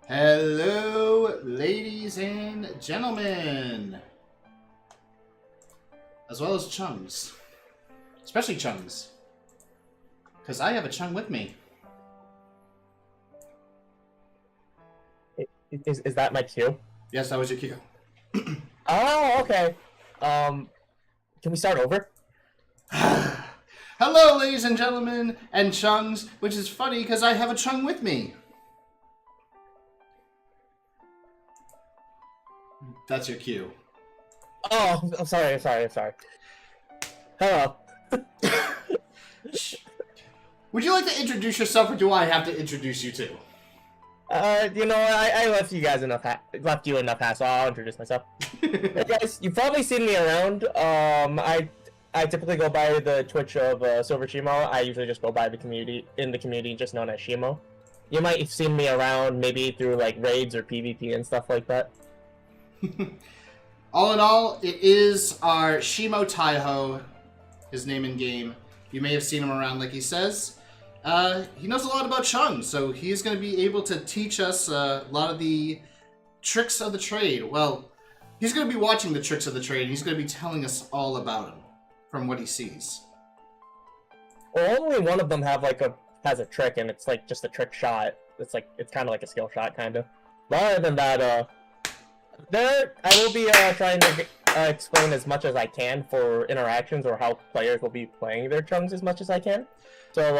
Hello, ladies and gentlemen, as well as Chungs, especially Chungs, because I have a Chung with me. Is that my cue? Yes, that was your cue. Oh, okay. Can we start over? Hello, ladies and gentlemen, and Chungs, which is funny because I have a Chung with me. That's your cue. Oh, I'm sorry. Hello. Would you like to introduce yourself, or do I have to introduce you too? I left you guys left you enough hassle. I'll introduce myself. Hey guys, you've probably seen me around. I typically go by the Twitch of Silver Shimo. I usually just go by the community, just known as Shimo. You might have seen me around, maybe through like raids or PvP and stuff like that. All in all, it is our Shimo Taiho, his name in game. You may have seen him around, like he says. He knows a lot about Chung, so he's going to be able to teach us a lot of the tricks of the trade. Well, he's going to be watching the tricks of the trade, and he's going to be telling us all about them from what he sees. Well, only one of them has a trick, and it's like just a trick shot. It's kind of like a skill shot, kind of. But other than that, I will be trying to explain as much as I can for interactions or how players will be playing their Chungs as much as I can. So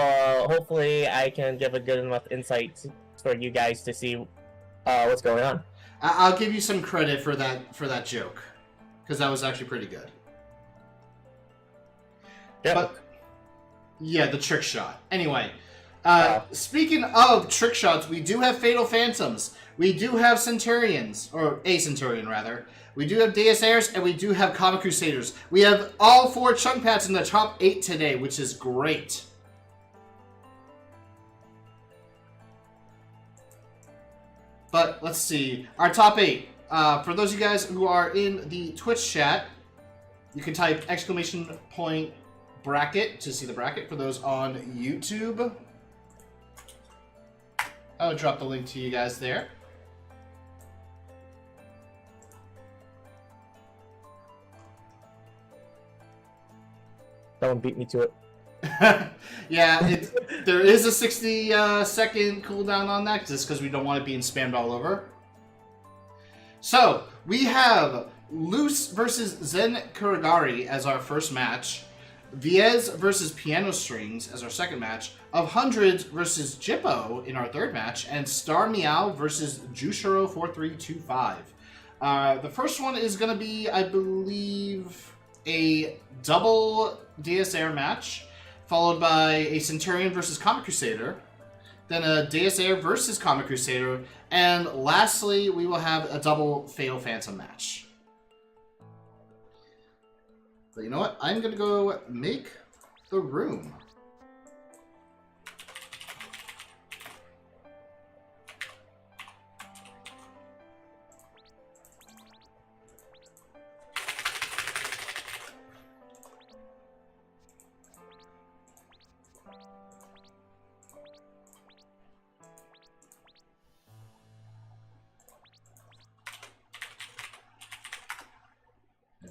hopefully I can give a good enough insight for you guys to see what's going on. I'll give you some credit for that joke, because that was actually pretty good. Yep. But yeah, the trick shot. Anyway, speaking of trick shots, we do have Fatal Phantoms. We do have Centurions, or a Centurion rather. We do have Deus Heirs, and we do have Comic Crusaders. We have all 4 Chung Pats in the top 8 today, which is great. But let's see. Our top 8. For those of you guys who are in the Twitch chat, you can type !bracket to see the bracket. For those on YouTube, I'll drop the link to you guys there. Someone beat me to it. Yeah, there is a 60-second cooldown on that, just because we don't want it being spammed all over. So, we have Loose versus Zen Kuragari as our first match. Viez versus Piano Strings as our second match. Of Hundreds versus Jippo in our third match. And Star Meow versus Juicero 4325. The first one is going to be, I believe, a double Deus Heir match, followed by a Centurion versus Comic Crusader, then a Deus Heir versus Comic Crusader, and lastly, we will have a double Fatal Phantom match. But you know what? I'm going to go make the room.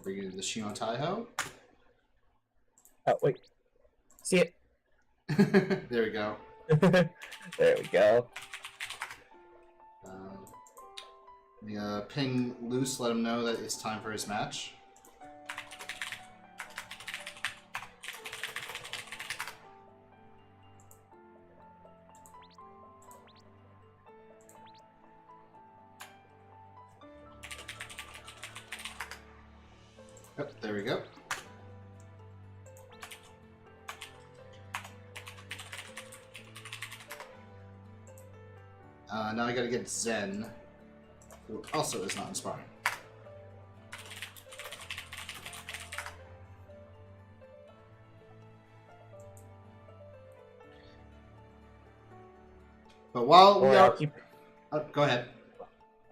Bring in the Shimo Taiho. Oh, wait. See it? There we go. There we go. Ping Loose, let him know that it's time for his match. Yep, there we go. Now I gotta get Zen, who also is not inspiring. But while we are... go ahead.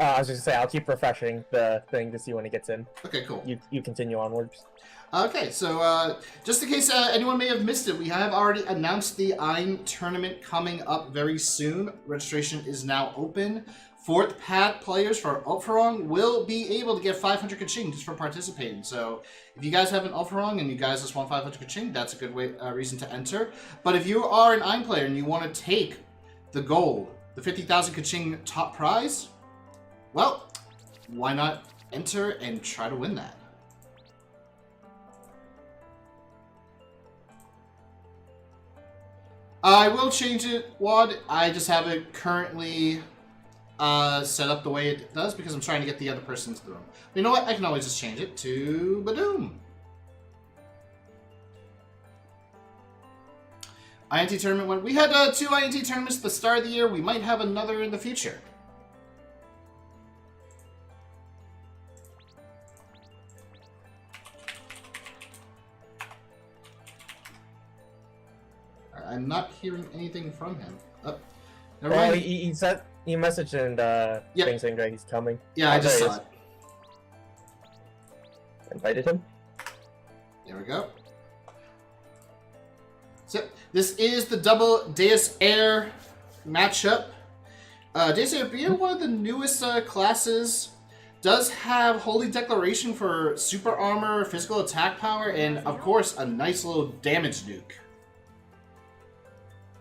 I was just gonna say, I'll keep refreshing the thing to see when it gets in. Okay, cool. You continue onwards. Okay, so just in case anyone may have missed it, we have already announced the AIM tournament coming up very soon. Registration is now open Fourth pad players for Ulfarong will be able to get 500 kaching just for participating. So if you guys have an Ulfarong and you guys just want 500 kaching, that's a good reason to enter. But if you are an Ein player and you want to take the gold, the 50,000 kaching top prize, well, why not enter and try to win that? I will change it, Wad. I just have it currently set up the way it does because I'm trying to get the other person into the room. But you know what? I can always just change it to Badoom. INT tournament went. We had 2 INT tournaments at the start of the year. We might have another in the future. I'm not hearing anything from him. Oh, well, he said he messaged and thing saying that he's coming. Yeah, I just saw it. Invited him. There we go. So this is the double Deus Air matchup. Deus Air, being one of the newest classes, does have Holy Declaration for super armor, physical attack power, and of course a nice little damage nuke.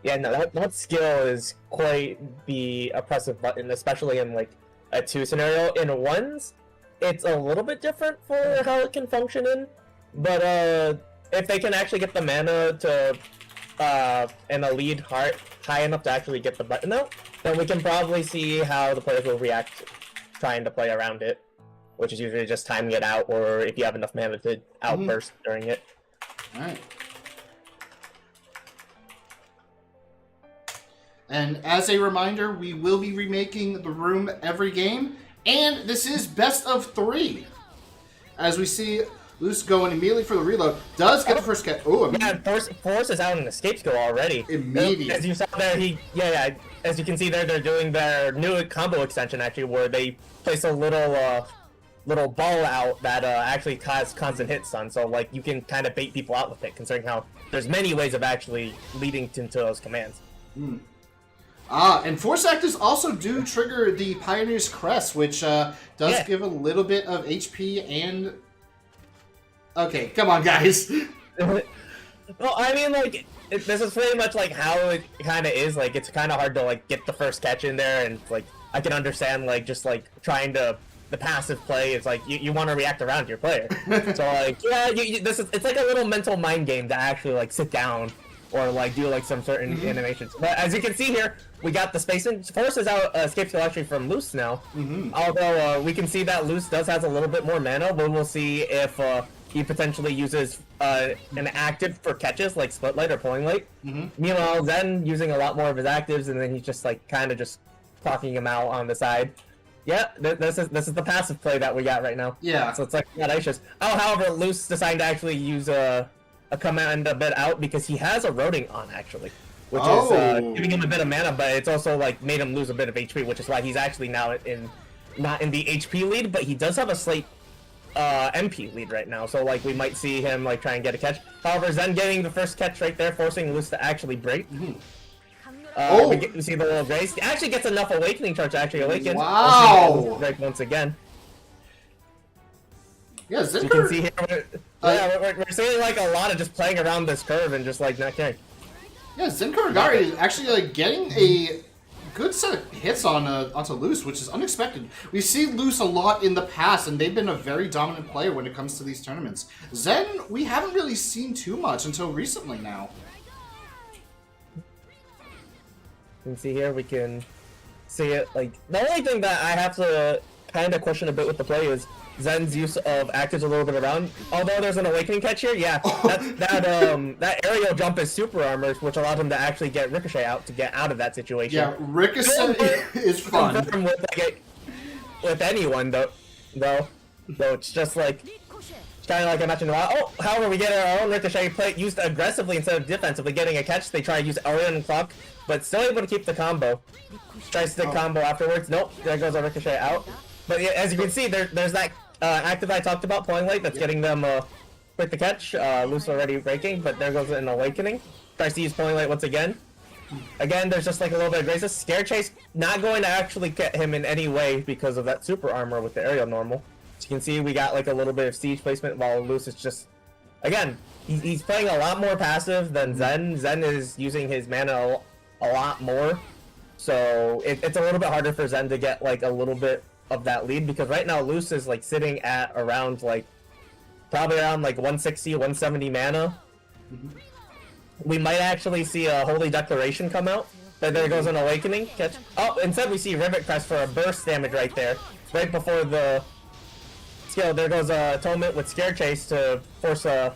Yeah, no, that skill is quite the oppressive button, especially in like a 2 scenario. In 1s, it's a little bit different for how it can function in, but if they can actually get the mana to and a lead high enough to actually get the button out, then we can probably see how the players will react trying to play around it, which is usually just timing it out, or if you have enough mana to outburst during it. Alright. And as a reminder, we will be remaking the room every game. And this is best of 3. As we see Luce going immediately for the reload. Does get the first catch. Oh, yeah, Force is out in escape skill already. Immediate. As you saw there, as you can see there, they're doing their new combo extension actually, where they place a little ball out that actually causes constant hit stun. So like you can kind of bait people out with it, considering how there's many ways of actually leading into those commands. And Force Actors also do trigger the Pioneer's Crest, which does give a little bit of HP and... Okay, come on, guys. Well, I mean, like, this is pretty much like how it kind of is. Like, it's kind of hard to like get the first catch in there, and like I can understand like just like trying to the passive play is like you want to react around your player. So like it's like a little mental mind game to actually like sit down or like do like some certain animations. But as you can see here, we got the space in. Force is out escape skill actually from Luce now. Although we can see that Luce has a little bit more mana, but we'll see if he potentially uses an active for catches like Split Light or Pulling Light. Meanwhile, Zen using a lot more of his actives, and then he's just like kind of just clocking him out on the side. Yeah, this is the passive play that we got right now. Yeah. So it's like audacious. However, Luce decided to actually use a command a bit out because he has eroding on actually, which is giving him a bit of mana, but it's also like made him lose a bit of HP, which is why he's actually now not in the HP lead, but he does have a slight MP lead right now. So like we might see him like try and get a catch. However, Zen getting the first catch right there, forcing Luce to actually break. We see the little grace. He actually gets enough awakening charge to actually awaken. Wow! Break once again. Yeah, Zen. You can see here. We're seeing like a lot of just playing around this curve and just like not caring. Yeah, Zen Kuragari is actually like getting a good set of hits on onto Luce, which is unexpected. We see Luce a lot in the past, and they've been a very dominant player when it comes to these tournaments. Zen, we haven't really seen too much until recently now. You can see here, we can see it, like, the only thing that I have to kind of question a bit with the play is Zen's use of actives a little bit around. Although there's an awakening catch here, yeah, that aerial jump is super armor, which allowed him to actually get Ricochet out to get out of that situation. Yeah, Ricochet is fun. With anyone, though it's just like, kind of like I mentioned a while. However, we get our own Ricochet play used aggressively instead of defensively, getting a catch. They try to use Orion and Clock, but still able to keep the combo. Tries to combo afterwards. Nope, there goes a Ricochet out. But yeah, as you can see, there's that active I talked about, Pulling Light, that's getting them with the catch. Luce already breaking, but there goes an awakening. Tries to use Pulling Light once again. Again, there's just like a little bit of grace. Scare Chase not going to actually get him in any way because of that super armor with the aerial normal. As you can see, we got like a little bit of siege placement while Luce is just, again, he's playing a lot more passive than Zen. Zen is using his mana a lot more, so it's a little bit harder for Zen to get like a little bit of that lead because right now Luce is like sitting at around like probably around like 160, 170 mana. We might actually see a Holy Declaration come out. But there goes an Awakening. Catch. Oh, instead we see Rivet Crest for a burst damage right there. Right before the skill. There goes a Atonement with Scare Chase to force to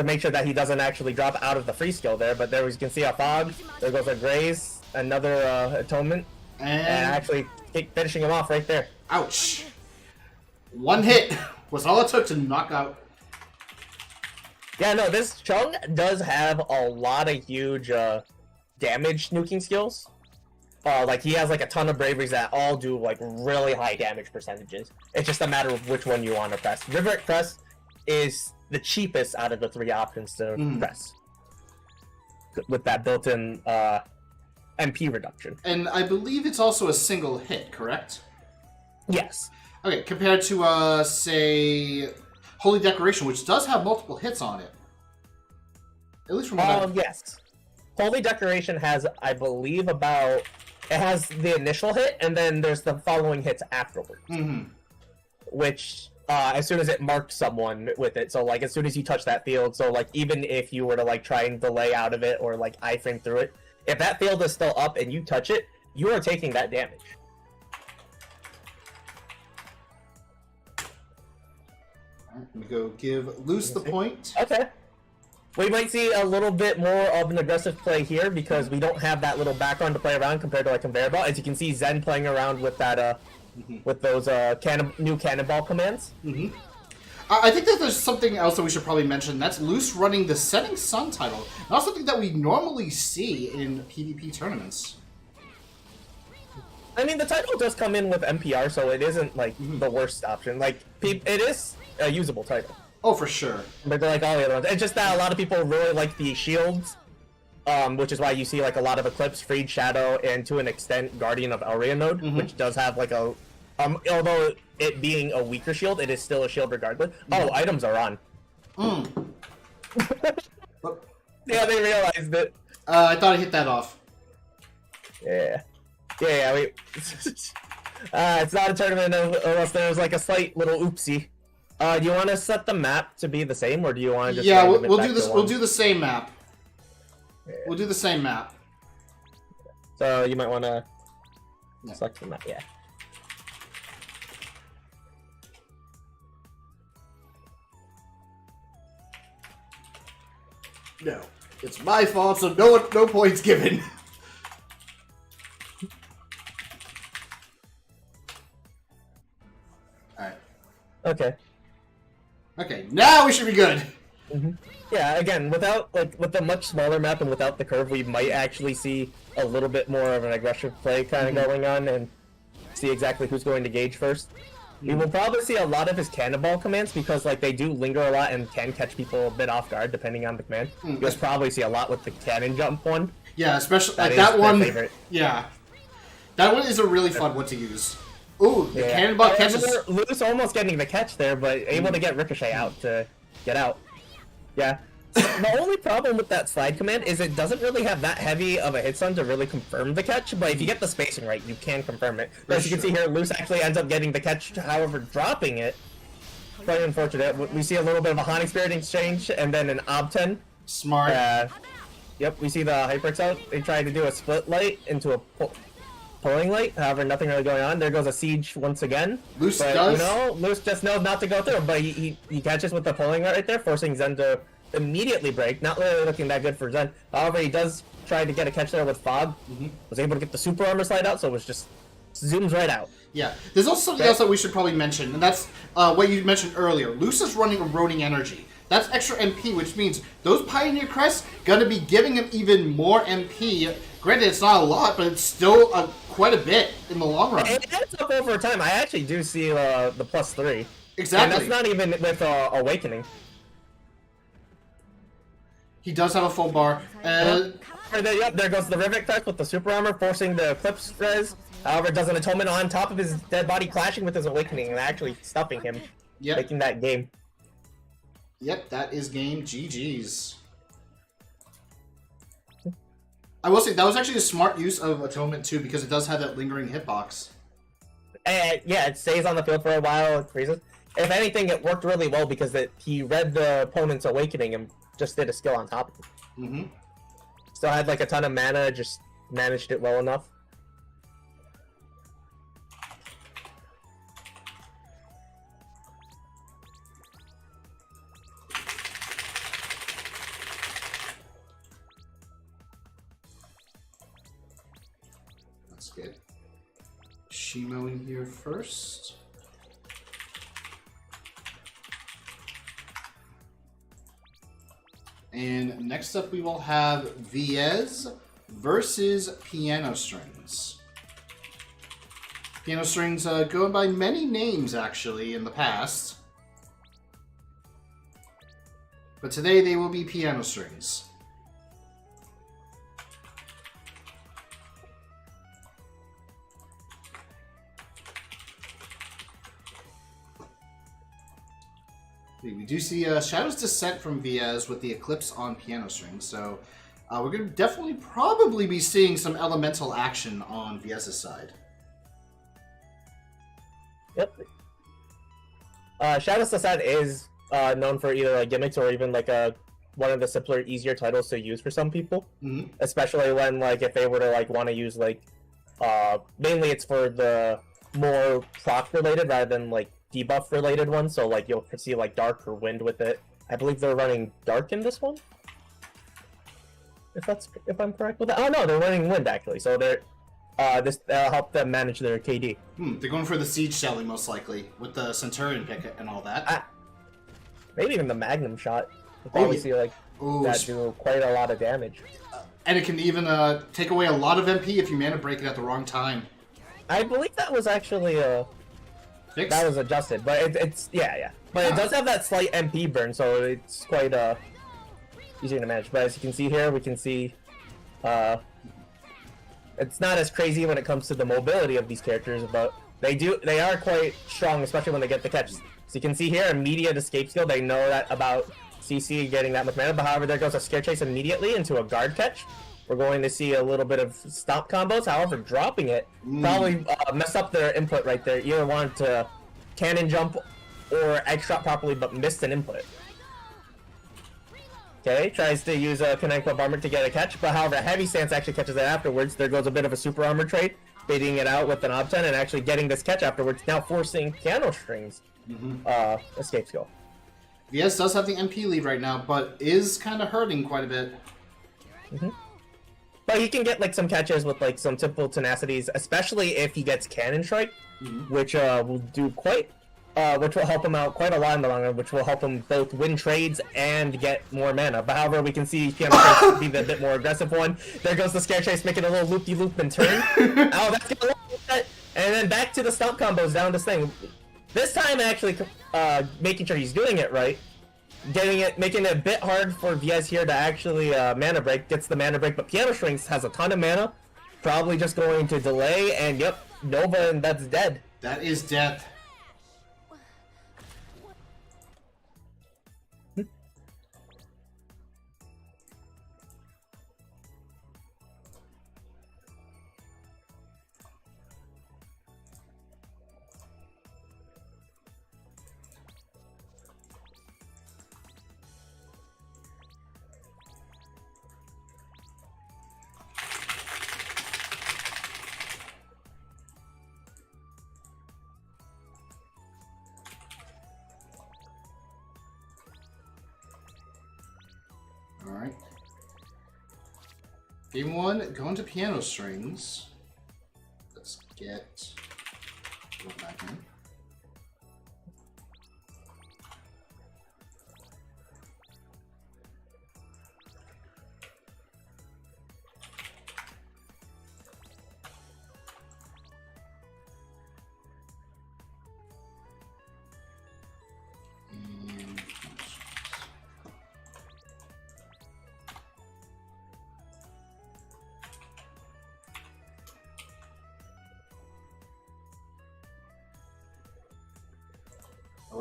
make sure that he doesn't actually drop out of the free skill there. But there we can see a Fog. There goes a Graze. Another Atonement. And actually finishing him off right there. Ouch. One hit was all it took to knock out. Yeah, no, this Chung does have a lot of huge damage nuking skills. Like, he has like a ton of braveries that all do like really high damage percentages. It's just a matter of which one you want to press. Rivet Crest is the cheapest out of the 3 options to press. With that built-in MP reduction. And I believe it's also a single hit, correct? Yes. Okay, compared to, say, Holy Declaration, which does have multiple hits on it. At least from what yes. Holy Declaration has, I believe, it has the initial hit, and then there's the following hits afterwards. Which, as soon as it marks someone with it, so, like, as soon as you touch that field, so, like, even if you were to, like, try and delay out of it, or, like, iframe through it, if that field is still up and you touch it, you are taking that damage. Let me go give Luce the point. Okay. We might see a little bit more of an aggressive play here because we don't have that little background to play around compared to like Conveyor Belt. As you can see, Zen playing around with that, with those new cannonball commands. I think that there's something else that we should probably mention. That's Luce running the Setting Sun title. Not something that we normally see in PvP tournaments. I mean, the title does come in with MPR, so it isn't like the worst option. Like, it is a usable title. Oh, for sure. But they're like all the other ones. It's just that a lot of people really like the shields, which is why you see like a lot of Eclipse, Freed Shadow, and to an extent Guardian of Elria node, which does have like a, although it being a weaker shield, it is still a shield regardless. Oh, items are on. Yeah, they realized it. I thought I hit that off. Yeah, wait. It's not a tournament unless there's like a slight little oopsie. Do you want to set the map to be the same, or do you want to just... Yeah, we'll do this. We'll do the same map. Yeah. We'll do the same map. So you might want to select the map. Yeah. No, it's my fault, so no points given. All right. Okay. Okay, now we should be good. Yeah, again, with a much smaller map and without the curve, we might actually see a little bit more of an aggressive play kind of going on and see exactly who's going to gauge first. We will probably see a lot of his cannonball commands because like they do linger a lot and can catch people a bit off guard depending on the command. You'll probably see a lot with the cannon jump one. Yeah, especially like that one. Yeah, that one is a really fun one to use. Ooh, the cannonball catches. Luce almost getting the catch there, but able to get Ricochet out to get out. Yeah. The only problem with that slide command is it doesn't really have that heavy of a hit stun to really confirm the catch, but if you get the spacing right, you can confirm it. But as you can see here, Luce actually ends up getting the catch, however, dropping it. Quite unfortunate. We see a little bit of a Haunting Spirit exchange, and then an Obten. Smart. Yep, we see the Hyperx out. They tried to do a split light into a pulling light, however, nothing really going on. There goes a siege once again. Luce does. You know, Luce just knows not to go through, but he catches with the pulling light right there, forcing Zen to immediately break. Not really looking that good for Zen. However, he does try to get a catch there with Fog. Was able to get the super armor slide out, so it was just zooms right out. Yeah. There's also something else that we should probably mention, and that's what you mentioned earlier. Luce is running Eroding Energy. That's extra MP, which means those Pioneer Crests gonna be giving him even more MP. Granted, it's not a lot, but it's still quite a bit in the long run. It adds up over time. I actually do see the +3. Exactly. And that's not even with Awakening. He does have a full bar. Yep, there goes the Rivet effect with the super armor, forcing the Eclipse res. However, it does an atonement on top of his dead body, clashing with his awakening and actually stuffing him, making that game. Yep, that is game. GG's. I will say, that was actually a smart use of atonement too, because it does have that lingering hitbox. Yeah, it stays on the field for a while, it freezes. If anything, it worked really well because he read the opponent's awakening and just did a skill on top of it. Mm-hmm. Still had like a ton of mana, just managed it well enough. Let's get Shimo in here first. And next up we will have Viez versus Piano Strings. Piano Strings going by many names actually in the past. But today they will be Piano Strings. We do see Shadow's Descent from Viez with the Eclipse on Piano Strings, so we're going to definitely probably be seeing some elemental action on Viez's side. Yep. Shadow's Descent is known for either like gimmicks or even like one of the simpler, easier titles to use for some people. Mm-hmm. Especially when like if they were to like want to use like mainly it's for the more proc related rather than like debuff related ones, so like you'll see like dark or wind with it. I believe they're running dark in this one, if I'm correct with that. Oh no, they're running wind actually, so they're this help them manage their KD. They're going for the siege selling most likely with the Centurion pick and all that. Maybe even the Magnum shot. You see like that do quite a lot of damage, and it can even take away a lot of MP if you mana break it at the wrong time. I believe that was actually fixed? That was adjusted, but it's yeah. But it does have that slight MP burn, so it's quite easier to manage. But as you can see here, we can see it's not as crazy when it comes to the mobility of these characters, but they are quite strong, especially when they get the catches. So you can see here, immediate escape skill. They know that about CC getting that much mana, but however, there goes a Scare Chase immediately into a guard catch. We're going to see a little bit of stomp combos. However, dropping it probably messed up their input right there. Either wanted to cannon jump or egg shot properly, but missed an input. Okay, tries to use a Connect Club Armor to get a catch, but however, Heavy Stance actually catches it afterwards. There goes a bit of a Super Armor trade, baiting it out with an Ob 10 and actually getting this catch afterwards, now forcing Piano Strings escape skill. Viez does have the MP lead right now, but is kind of hurting quite a bit. But he can get like some catches with like some typical tenacities, especially if he gets Cannon Strike, which will do which will help him out quite a lot in the long run, which will help him both win trades and get more mana. But however, we can see Piano Strike be the bit more aggressive one. There goes the Scare Chase, making a little loop-de-loop and turn. Oh, that's gonna and then back to the stomp combos down this thing. This time actually making sure he's doing it right. Making it a bit hard for Viez here to actually mana break. Gets the mana break, but Piano Strings has a ton of mana. Probably just going to delay, and yep, Nova, and that's dead. That is death. Alright. Game 1, going to Piano Strings. Let's go back in.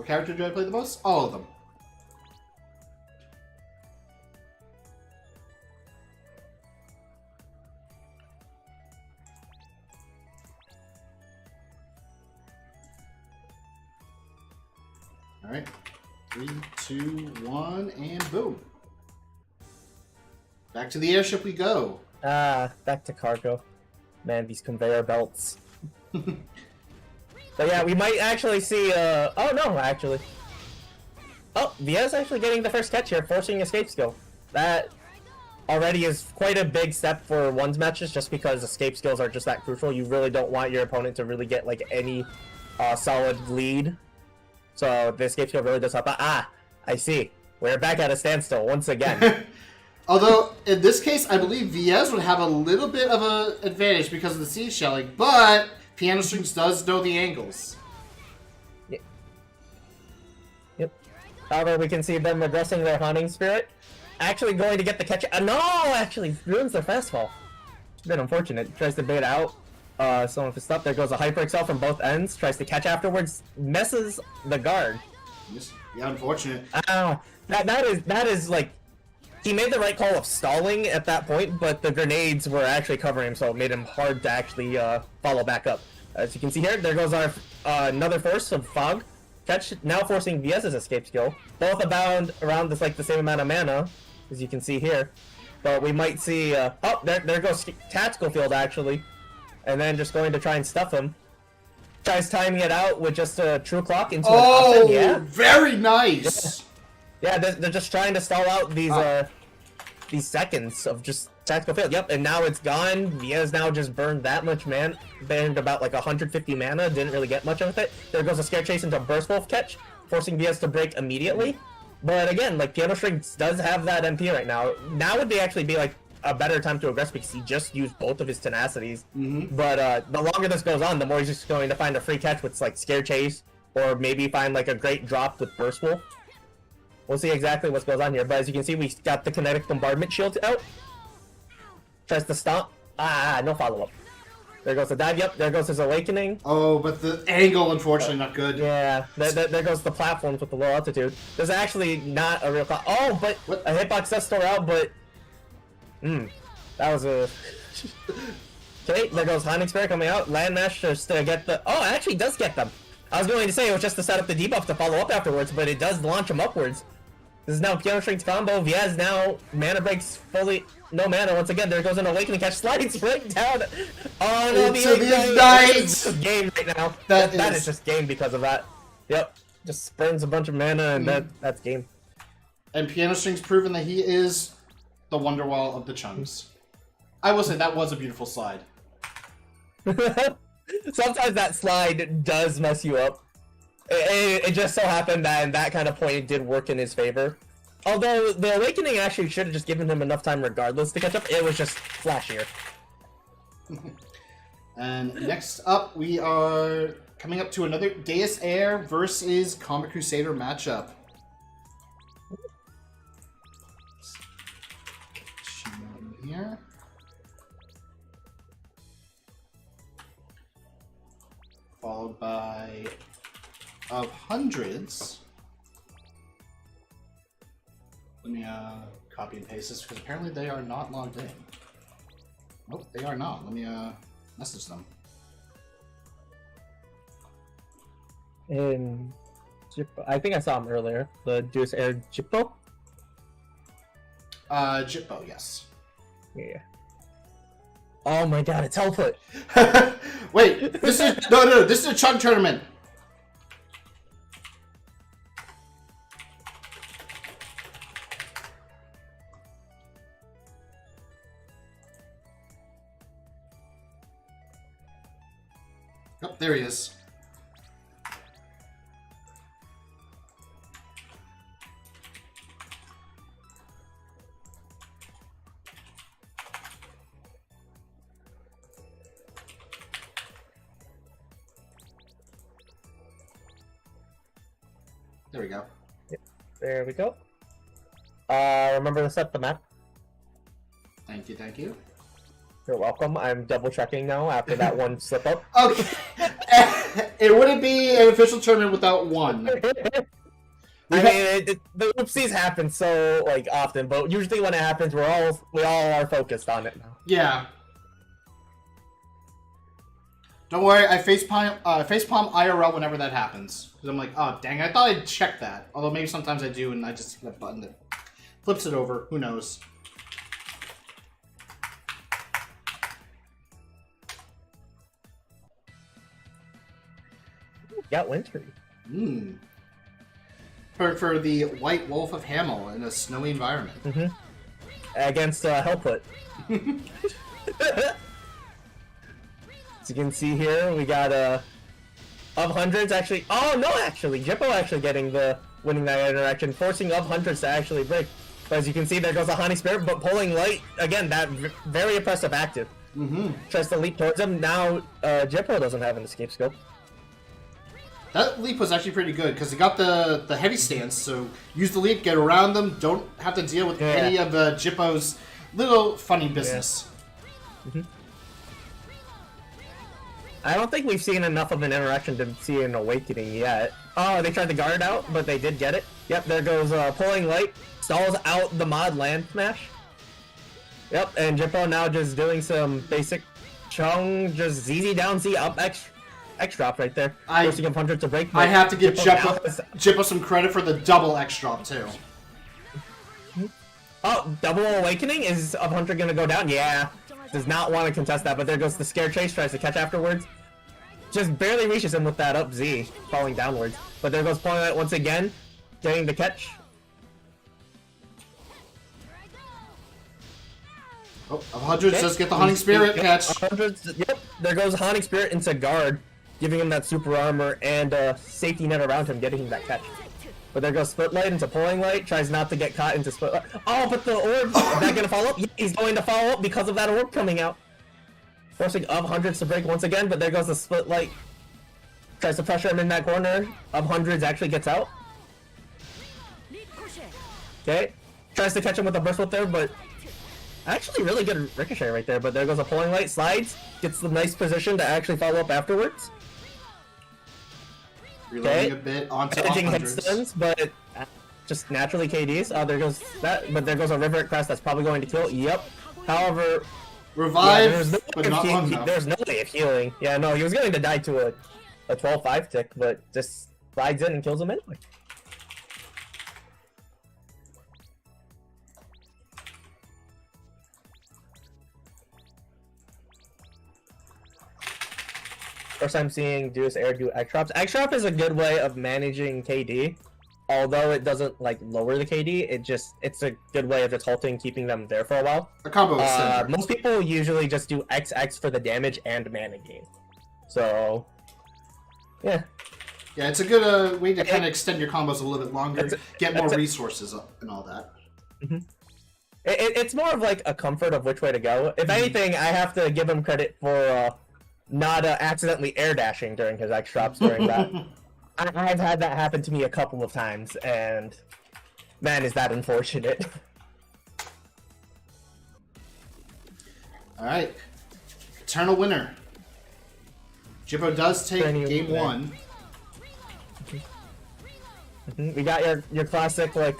What character do I play the most? All of them. Alright. 3, 2, 1, and boom. Back to the airship we go. Back to cargo. Man, these conveyor belts. But yeah, we might actually see, oh no, actually. Oh, Viez actually getting the first catch here, forcing escape skill. That already is quite a big step for one's matches, just because escape skills are just that crucial. You really don't want your opponent to really get, like, any, solid lead. So the escape skill really does help. I see. We're back at a standstill once again. Although, in this case, I believe Viez would have a little bit of an advantage because of the seashelling, but Piano Strings does know the angles. Yep. However, we can see them regressing their Haunting Spirit. Actually going to get the catch. No! Actually, ruins their fastball. It's a bit unfortunate. Tries to bait out some of his stuff. There goes a Hyper Excel from both ends. Tries to catch afterwards. Messes the guard. Yeah, unfortunate. That is like... He made the right call of stalling at that point, but the grenades were actually covering him, so it made him hard to actually follow back up. As you can see here, there goes our another force of Fog. Catch, now forcing Viez's escape skill. Both abound around this, like, the same amount of mana, as you can see here. But we might see, oh, there goes Tactical Field, actually. And then just going to try and stuff him. Tries timing it out with just a True Clock into an option. Yeah. Very nice! Yeah, they're just trying to stall out these seconds of just tactical fail. Yep, and now it's gone. Viez now just burned that much mana. Burned about like 150 mana. Didn't really get much of it. There goes a Scare Chase into Burst Wolf catch, forcing Viez to break immediately. But again, like, Piano Strings does have that MP right now. Now would actually be like a better time to aggress because he just used both of his tenacities. But the longer this goes on, the more he's just going to find a free catch with like Scare Chase, or maybe find like a great drop with Burst Wolf. We'll see exactly what goes on here, but as you can see, we got the Kinetic Bombardment shield out. Tries to stomp. No follow-up. There goes the dive. Yep, there goes his Awakening. Oh, but the angle, unfortunately, not good. Yeah, there goes the platforms with the low altitude. There's actually not a real... Oh, but what? A hitbox does store out, but... that was a... Okay, there goes Haunting Spirit coming out. Landmash just to get the... Oh, it actually does get them. I was going to say it was just to set up the debuff to follow up afterwards, but it does launch him upwards. This is now Piano Strings combo. Viez now mana breaks fully. No mana once again. There goes an Awakening catch. Slides right down. Oh no, the Ignite! It's just game right now. That is just game because of that. Yep. Just burns a bunch of mana and that's game. And Piano Strings proven that he is the Wonderwall of the Chunks. I will say that was a beautiful slide. Sometimes that slide does mess you up. It just so happened that in that kind of point it did work in his favor. Although the Awakening actually should have just given him enough time regardless to catch up. It was just flashier. And next up, we are coming up to another Deus Air versus Comet Crusader matchup. Here. Followed by of hundreds. Let me copy and paste this because apparently they are not logged in. Nope, they are not. Let me message them. In Jippo, I think I saw him earlier. The Deus Air Jippo. Jippo, yes. Yeah. Oh my god, it's Hellfoot! Wait, this is no, this is a Chung tournament. Oh, there he is. There we go. Yep. There we go. Remember to set the map. Thank you, thank you. You're welcome. I'm double checking now after that one slip up. Okay. It wouldn't be an official tournament without one. I mean, the oopsies happen so like often, but usually when it happens, we all are focused on it now. Yeah. Don't worry, I facepalm IRL whenever that happens. Because I'm like, oh dang, I thought I'd check that. Although maybe sometimes I do, and I just hit a button that flips it over. Who knows? Got wintry. Hmm. For the White Wolf of Hamel in a snowy environment. Mm-hmm. Against Hellput. As you can see here, we got of hundreds actually. Oh no, actually, Jippo actually getting the winning that interaction, forcing of hundreds to actually break. But as you can see, there goes a Honey Spirit, but pulling light again. That very oppressive active. Mm-hmm. Tries to leap towards him. Now Jippo doesn't have an escape scope. That leap was actually pretty good because he got the heavy stance, so use the leap, get around them, don't have to deal with any of the Jippo's little funny business. Yeah. Mm-hmm. I don't think we've seen enough of an interaction to see an awakening yet. Oh, they tried to guard out, but they did get it. Yep, there goes pulling light, stalls out the mod land smash. Yep, and Jippo now just doing some basic Chung, just ZZ down, Z up X drop right there. Forcing him 100 to break. I have to give Jippo some credit for the double X drop too. Oh, double awakening? Is of 100 gonna go down? Yeah. Does not want to contest that, but there goes the scare chase, tries to catch afterwards. Just barely reaches him with that up Z, falling downwards. But there goes pulling light once again, getting the catch. Oh, of hundreds says get the Hunting Spirit catch. Yep, there goes Haunting Spirit into guard, giving him that super armor and safety net around him, getting him that catch. But there goes Split Light into Pulling Light, tries not to get caught into Split Light. Oh, but the orb, is that going to follow up? Yeah, he's going to follow up because of that orb coming out. Forcing of hundreds to break once again, but there goes the Split Light. Tries to pressure him in that corner. Of hundreds actually gets out. Okay, tries to catch him with a Burst Whip there, but actually really good ricochet right there. But there goes a Pulling Light, slides, gets the nice position to actually follow up afterwards. Reloading a bit onto edging hit hundreds. stuns, but just naturally KDs. Oh, there goes that, but there goes a River Crest that's probably going to kill. Yep. However, revive, there's no but not long enough. There's no way of healing. Yeah, no, he was going to die to a 12-5 tick, but just slides in and kills him anyway. First time seeing Juicero do X drops. X drop is a good way of managing KD, although it doesn't like lower the KD. It's a good way of just halting, keeping them there for a while. A combo extender. Most people usually just do XX for the damage and mana gain. So, yeah. Yeah, it's a good way to kind of extend your combos a little bit longer, get more resources up and all that. Mm-hmm. It's more of like a comfort of which way to go. If anything, I have to give him credit for not accidentally air dashing during his X drops during that. I've had that happen to me a couple of times, and man, is that unfortunate. Alright. Eternal winner. Jippo does take game one. We got your classic like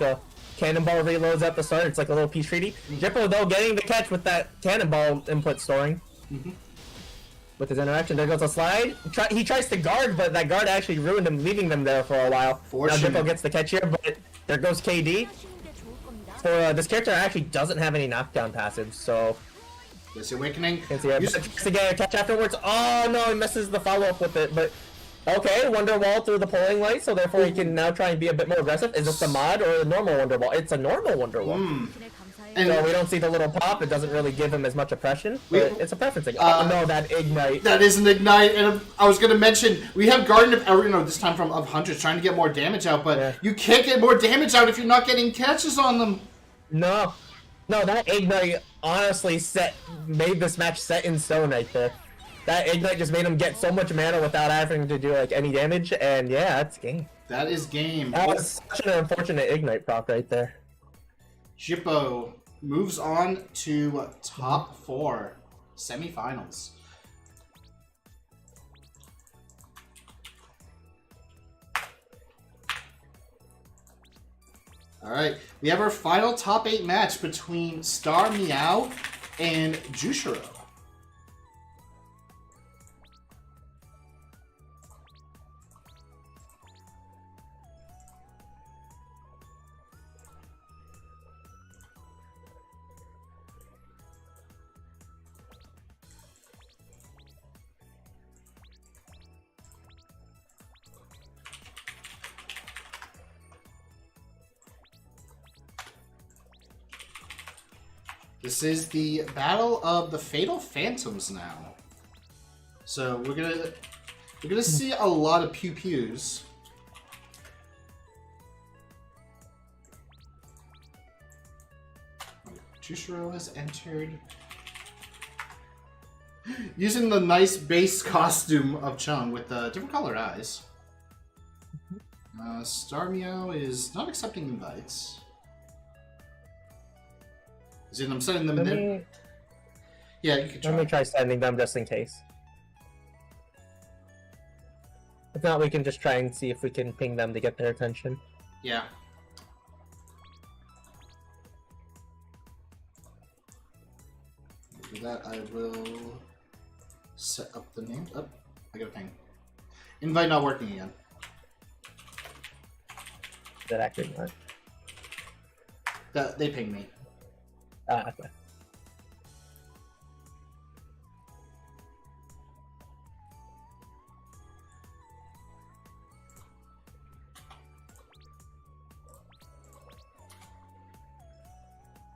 cannonball reloads at the start. It's like a little peace treaty. Jippo though getting the catch with that cannonball input storing. With his interaction, there goes a slide. He tries to guard, but that guard actually ruined him, leaving them there for a while. Now Jippo gets the catch here, but there goes KD. For this character actually doesn't have any knockdown passives, so. This awakening. Tries to get a catch afterwards. Oh no, he misses the follow up with it, but. Okay, Wonder Wall through the Pulling Light, so therefore he can now try and be a bit more aggressive. Is this a mod or a normal Wonder Wall? It's a normal Wonder Wall. And so we don't see the little pop. It doesn't really give him as much oppression, but it's a preference thing. Oh no, that Ignite. That is an Ignite, and I was going to mention, we have Garden of Arena this time from of Hunters trying to get more damage out, but you can't get more damage out if you're not getting catches on them. No, that Ignite honestly made this match set in stone right there. That Ignite just made him get so much mana without having to do like any damage, and yeah, that's game. That is game. That was such an unfortunate Ignite proc right there. Jippo moves on to top 4. semifinals. Alright, we have our final top 8 match between Star Meow and Juicero. This is the Battle of the Fatal Phantoms now. So we're gonna see a lot of pew pews. Juicero has entered. Using the nice base costume of Chung with different colored eyes. Star Meow is not accepting invites. I'm sending them in. Yeah, you can try. Let me try sending them just in case. If not, we can just try and see if we can ping them to get their attention. Yeah. For that, I will set up the name. Oh, I got a ping. Invite not working again. That actually work? They pinged me. Okay.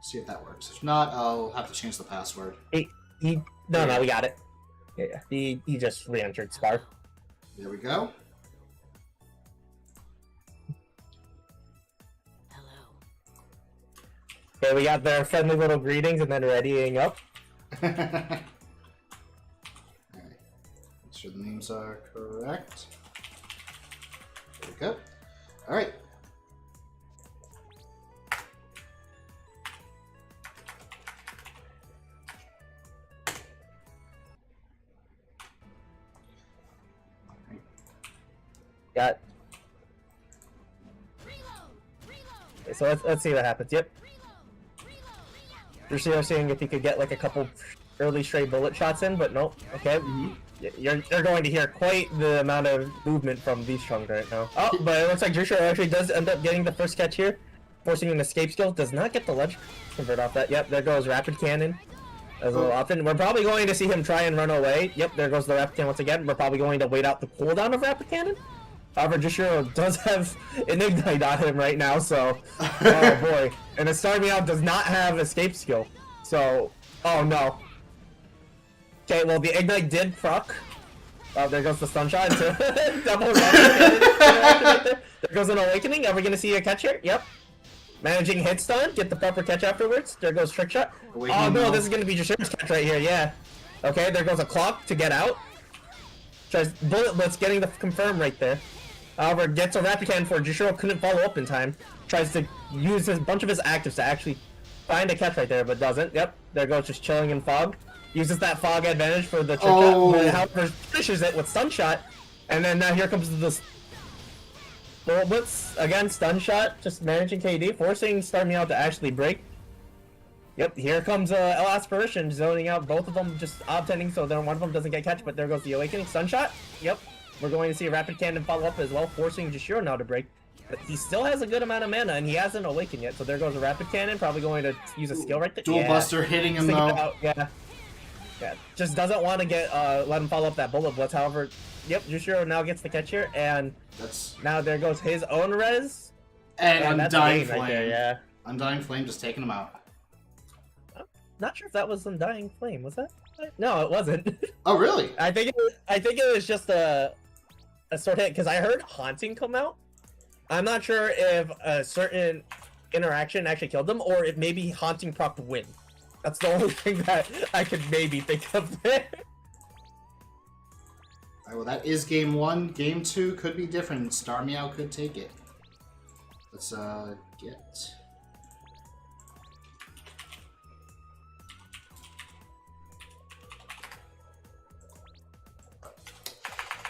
See if that works. If not, I'll have to change the password. No, we got it. Yeah. He just re-entered Spark. There we go. Okay, we got their friendly little greetings and then readying up. Alright. Make sure the names are correct. There we go. Alright. Got. Okay, so let's see what happens. Yep. Juicero seeing if he could get like a couple early stray bullet shots in, but nope. Okay. You're going to hear quite the amount of movement from these Chung right now. Oh, but it looks like Juicero actually does end up getting the first catch here, forcing an escape skill. Does not get the ledge convert off that. Yep, there goes Rapid Cannon. As a little often. We're probably going to see him try and run away. Yep, there goes the Rapid Cannon once again. We're probably going to wait out the cooldown of Rapid Cannon. However, Juicero does have an Ignite on him right now, so... Oh boy. And the Star Meow does not have escape skill. So... Oh no. Okay, well the Ignite did proc. Oh, there goes the Stun Shot into double There goes an Awakening. Are we going to see a catch here? Yep. Managing hit stun, get the proper catch afterwards. There goes Trick Shot. Oh no, this is going to be Juicero's catch right here, yeah. Okay, there goes a Clock to get out. Tries Bullet Blitz, getting the confirm right there. However, gets a Rapid Cannon for Juicero, couldn't follow up in time. Tries to use a bunch of his actives to actually find a catch right there, but doesn't. Yep, there goes just chilling in Fog. Uses that Fog advantage for the Trick Shot, but however, finishes it with Stun Shot. And then now here comes the Bullet Blitz. Again, Stun Shot, just managing KD, forcing Star Meow to actually break. Yep, here comes El Aspiration, zoning out both of them, just obtending so then one of them doesn't get catch, but there goes the Awakening. Stun Shot. Yep. We're going to see a Rapid Cannon follow up as well, forcing Juicero now to break. But he still has a good amount of mana, and he hasn't awakened yet, so there goes a Rapid Cannon, probably going to use a skill right there. Dual Buster hitting him though. Yeah. Just doesn't want to get let him follow up that Bullet Blitz. However, yep, Juicero now gets the catch here, and now there goes his own res. And Undying Flame. Right there, yeah. Undying Flame just taking him out. Not sure if that was Undying Flame, was that? No, it wasn't. Oh really? I think it was just a sort hit, because I heard Haunting come out. I'm not sure if a certain interaction actually killed them, or if maybe Haunting proc win. That's the only thing that I could maybe think of there. Alright, well that is game 1. Game 2 could be different. Star Meow could take it. Let's get...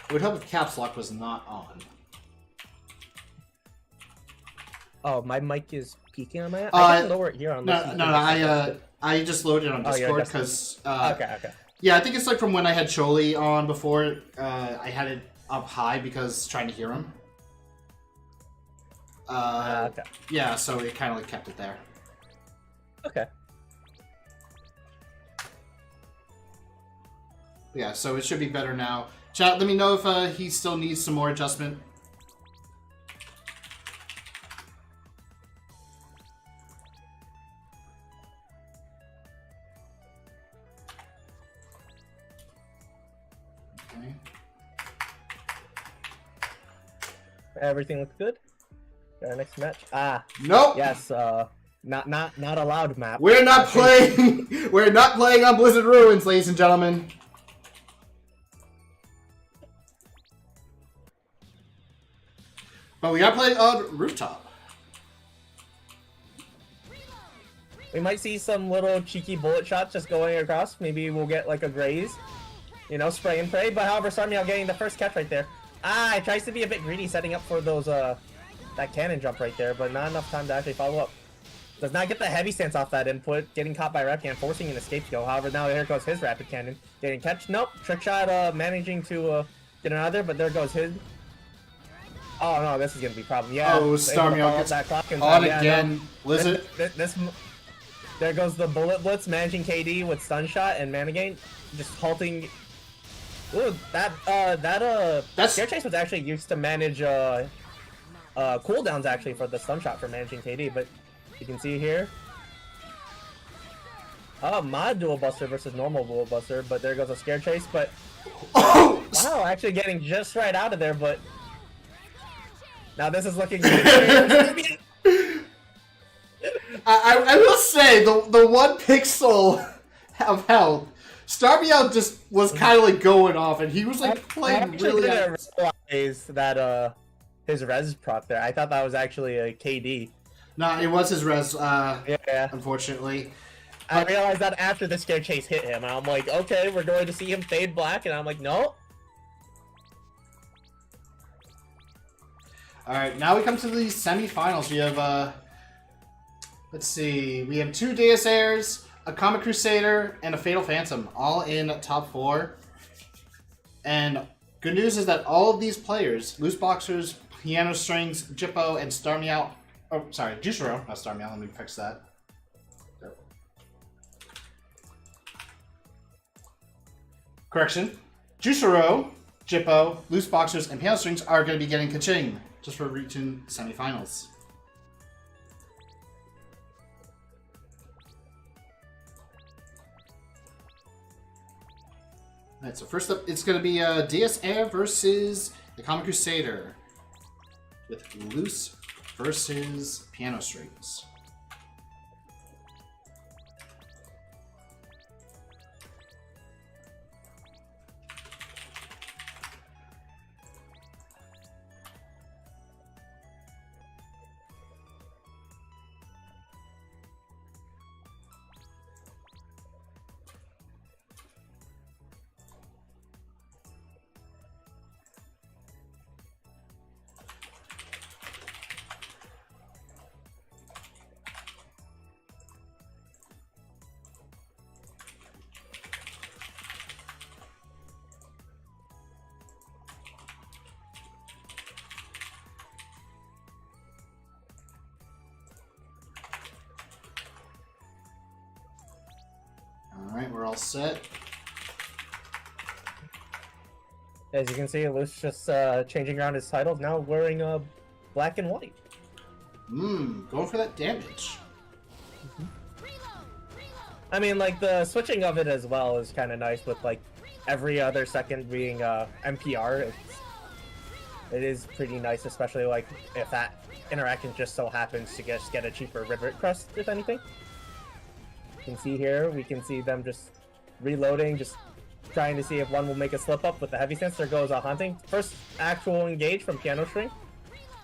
I would hope if caps lock was not on. Oh, my mic is peaking on my. I can lower it here on. I just loaded it on Discord because. Okay. Yeah, I think it's like from when I had Choli on before. I had it up high because trying to hear him. Okay. Yeah, so it kind of like kept it there. Okay. Yeah, so it should be better now. Chat, let me know if he still needs some more adjustment. Okay. Everything looks good. Got our next match. Ah. Nope. Yes. Not allowed map. We're not playing. We're not playing on Blizzard Ruins, ladies and gentlemen. But we are playing on Rooftop. We might see some little cheeky bullet shots just going across. Maybe we'll get like a graze. You know, spray and pray. But however, Sarmiel getting the first catch right there. Ah, it tries to be a bit greedy setting up for those that cannon jump right there, but not enough time to actually follow up. Does not get the heavy stance off that input, getting caught by Rapid Cannon, forcing an escape go. However, now here goes his Rapid Cannon. Getting catch. Nope. Trick shot managing to get another, but there goes his. Oh no, this is gonna be a problem. Yeah. Oh, Starmiel gets that clock on again. Blizzard. There goes the bullet blitz, managing KD with stun shot and mana gain, just halting. Ooh, that scare chase was actually used to manage cooldowns actually for the stun shot for managing KD, but you can see here. Mod dual buster versus normal dual buster, but there goes a scare chase, but oh! Wow, actually getting just right out of there, but now this is looking good. I will say the 1 pixel of health, Starmiel just was kind of like going off, and he was like playing really. I didn't realize that his res proc there. I thought that was actually a KD. No, it was his res. Yeah. Unfortunately, I realized that after the scare chase hit him, and I'm like, okay, we're going to see him fade black, and I'm like, no. All right, now we come to the semifinals. We have let's see, we have 2 Deus Airs, a Comet Crusader, and a Fatal Phantom, all in top 4. And good news is that all of these players, Loose Boxers, Piano Strings, Jippo, and Starmiel, oh, sorry, Juicero, not Starmiel, let me fix that. Correction. Juicero, Jippo, Loose Boxers, and Piano Strings are going to be getting Kaching, just for reaching semifinals. Alright, so first up, it's going to be Deus Air versus the Comet Crusader, with Loose versus Piano Strings. Alright, we're all set. As you can see, Luce just changing around his titles, now wearing black and white. Going for that damage. I mean, like, the switching of it as well is kind of nice with, like, every other second being MPR. It is pretty nice, especially, like, if that interaction just so happens to just get a cheaper Rivet Crest, if anything. You can see here, we can see them just reloading, just trying to see if one will make a slip up with the heavy stance. There goes a Haunting. First actual engage from Piano String.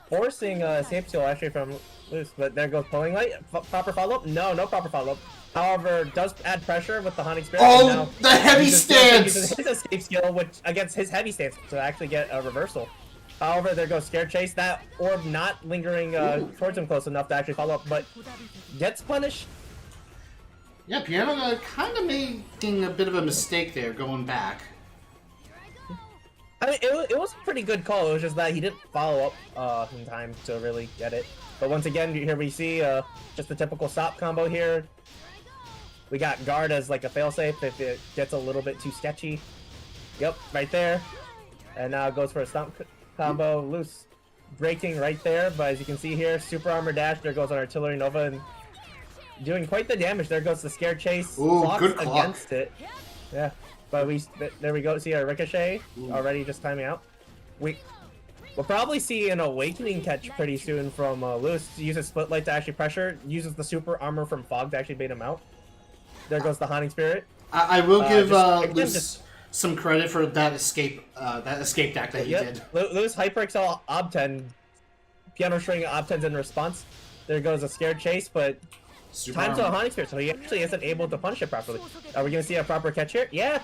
forcing escape skill actually from Loose, but there goes pulling light. Proper follow-up? No, no proper follow-up. However, does add pressure with the Haunting Spirit. Oh, the heavy stance! Uses his escape skill, which against his heavy stance, to actually get a reversal. However, there goes Scare Chase. That orb not lingering towards him close enough to actually follow up, but gets punished. Yeah, Piano kind of making a bit of a mistake there, going back. I mean, it was a pretty good call. It was just that he didn't follow up in time to really get it. But once again, here we see just the typical stop combo here. We got guard as like a failsafe if it gets a little bit too sketchy. Yep, right there. And now it goes for a stomp combo. Loose breaking right there, but as you can see here, super armor dash. There goes an artillery nova and doing quite the damage. There goes the scare chase. Ooh, good clock. Against it. Yeah, but there we go. See our ricochet already just timing out. We'll probably see an awakening catch pretty soon from Loose. Uses split light to actually pressure. Uses the super armor from Fog to actually bait him out. There goes the Haunting Spirit. I will give Loose some credit for that escape deck that he did. Loose HyperXL Ob-10. Piano String Ob-10's in response. There goes a Scared Chase, but time to a Haunting Spirit, so he actually isn't able to punish it properly. Are we going to see a proper catch here? Yeah!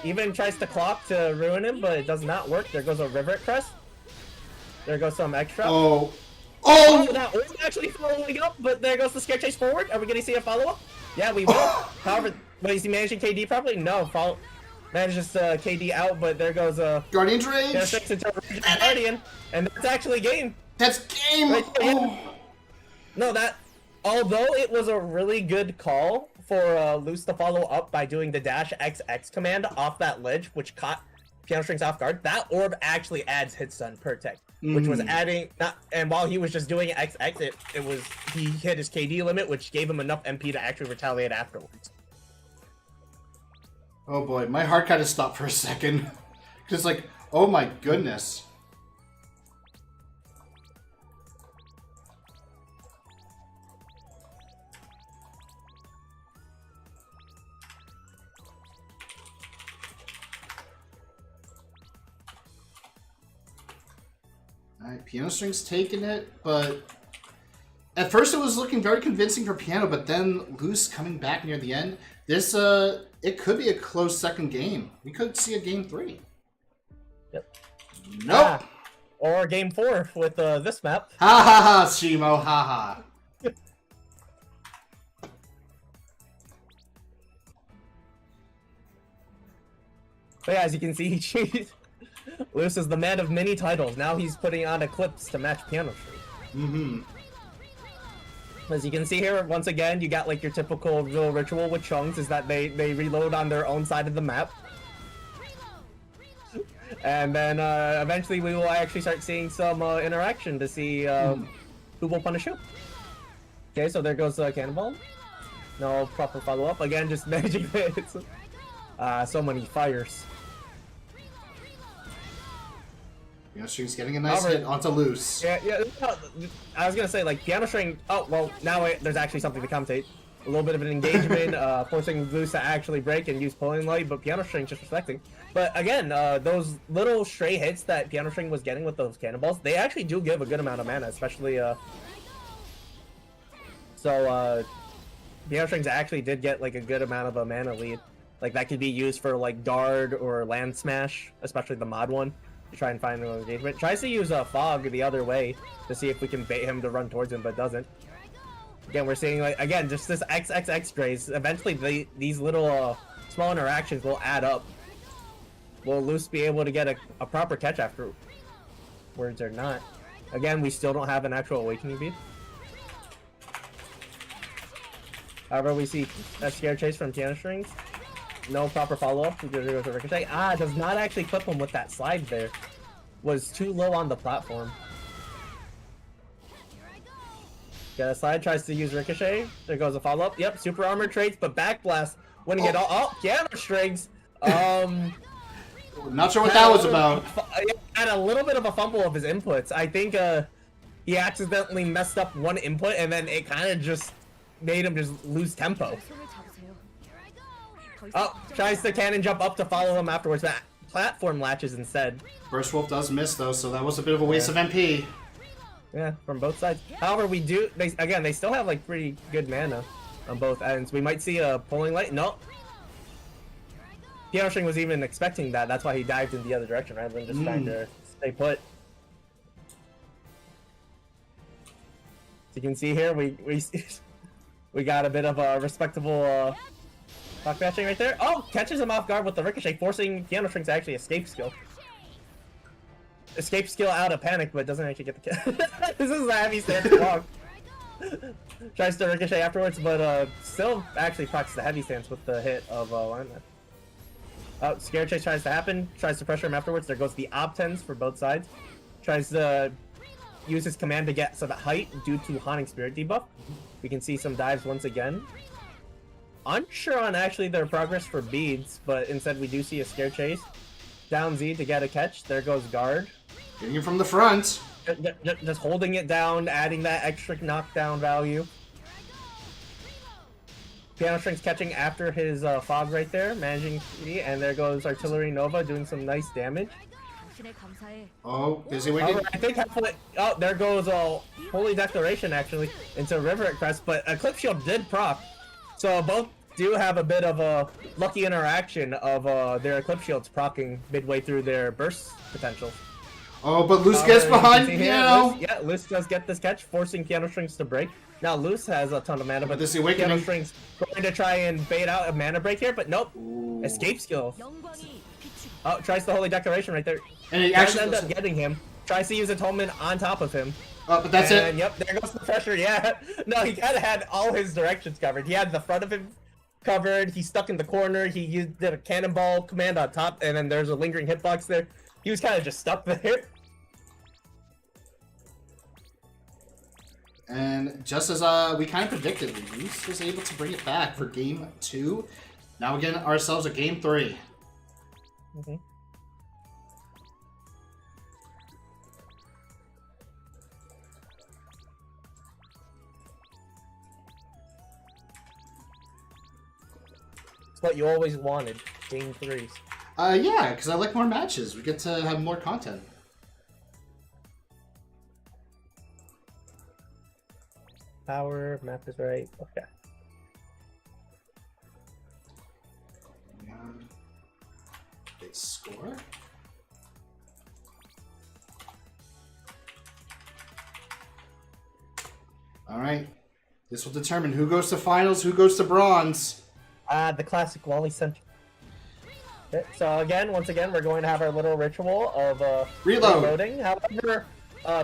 Even tries to clock to ruin him, but it does not work. There goes a Rivet Crest. There goes some extra. Oh! That was actually following up, but there goes the Scare Chase forward. Are we going to see a follow-up? Yeah, we will. However, is he managing KD properly? No. Manages KD out, but there goes Guardian's Rage. Guardian, and that's actually game. That's game. Right, yeah. No, although it was a really good call for Loose to follow up by doing the dash XX command off that ledge, which caught Piano Strings off guard. That orb actually adds hit stun per tech, which was adding and while he was just doing XX, he hit his KD limit, which gave him enough MP to actually retaliate afterwards. Oh boy, my heart kind of stopped for a second. Just like, oh my goodness. Alright, Piano String's taking it, but at first it was looking very convincing for Piano, but then Loose coming back near the end. This, it could be a close second game. We could see a game 3. Yep. Nope. Or game 4 with this map. Ha ha ha, Shimo, ha ha. But yeah, as you can see, Loose is the man of many titles. Now he's putting on Eclipse to match Piano String. As you can see here, once again, you got like your typical real ritual with Chungs, is that they reload on their own side of the map. And then eventually we will actually start seeing some interaction to see who will punish who. Okay, so there goes Cannonball. No proper follow-up. Again, just magic hits. So many fires. Piano String's getting a nice hit onto Loose. Yeah. I was gonna say, like, Piano String. Oh well, now there's actually something to commentate. A little bit of an engagement, forcing Loose to actually break and use pulling light, but Piano String just reflecting. But again, those little stray hits that Piano String was getting with those cannonballs, they actually do give a good amount of mana, especially. Piano Strings actually did get like a good amount of a mana lead. Like that could be used for like guard or land smash, especially the mod one. To try and find an engagement. Tries to use a fog the other way to see if we can bait him to run towards him, but doesn't. Again, we're seeing like just this XXX strays. Eventually, these little small interactions will add up. Will Loose be able to get a proper catch afterwards or not? Again, we still don't have an actual awakening beat. However, we see a scare chase from Piano Strings. No proper follow-up. Ricochet. Does not actually clip him with that slide there. Was too low on the platform. Yeah, the slide tries to use Ricochet. There goes a follow-up. Yep, super armor traits, but backblast. Winning it all. Oh, Piano Strings. Not sure what that was about. Had a little bit of a fumble of his inputs. I think he accidentally messed up one input, and then it kind of just made him just lose tempo. Oh, tries to cannon jump up to follow him afterwards, but platform latches instead. Burst Wolf does miss though, so that was a bit of a waste of MP. Yeah, from both sides. However, they still have like pretty good mana on both ends. We might see a pulling light. No. Piano String was even expecting that. That's why he dived in the other direction rather than just trying to stay put. As you can see here, we got a bit of a respectable block matching right there. Oh, catches him off guard with the ricochet, forcing Piano String to actually escape skill. Escape skill out of panic, but doesn't actually get the kill. This is a heavy stance block. Tries to ricochet afterwards, but still actually procs the heavy stance with the hit of lineman. Oh, scare chase tries to happen. Tries to pressure him afterwards. There goes the ob-10s for both sides. Tries to use his command to get some height due to Haunting Spirit debuff. We can see some dives once again. Unsure on actually their progress for beads, but instead we do see a scare chase. Down Z to get a catch. There goes guard. Getting it from the front. Just holding it down, adding that extra knockdown value. Piano String's catching after his fog right there, managing PD, and there goes Artillery Nova doing some nice damage. Oh, is he waiting? I think halfway. Oh, there goes Holy Declaration actually into River Crest, but Eclipse Shield did proc. So both do have a bit of a lucky interaction of their Eclipse Shields proccing midway through their burst potential. Oh, but Luce gets behind Piano. Yeah, Luce does get this catch, forcing Piano Strings to break. Now Luce has a ton of mana, but this awakening. Piano Strings going to try and bait out a mana break here, but nope. Ooh. Escape skill. Oh, tries the Holy Declaration right there. And he actually actually ends up getting him. Tries to use Atonement on top of him. Oh, but that's and, it. Yep, there goes the pressure. Yeah. No, he kind of had all his directions covered. He had the front of him covered. He's stuck in the corner. He did a cannonball command on top, and then there's a lingering hitbox there. He was kind of just stuck there. And just as we kind of predicted, Luce was able to bring it back for game 2. Now we get ourselves a game 3. Mm-hmm. It's what you always wanted, game 3s. Yeah, because I like more matches. We get to have more content. Power, map is right. Okay. Big score. All right. This will determine who goes to finals, who goes to bronze. The classic Wally Center. Okay, so again, once again, we're going to have our little ritual of reloading. However,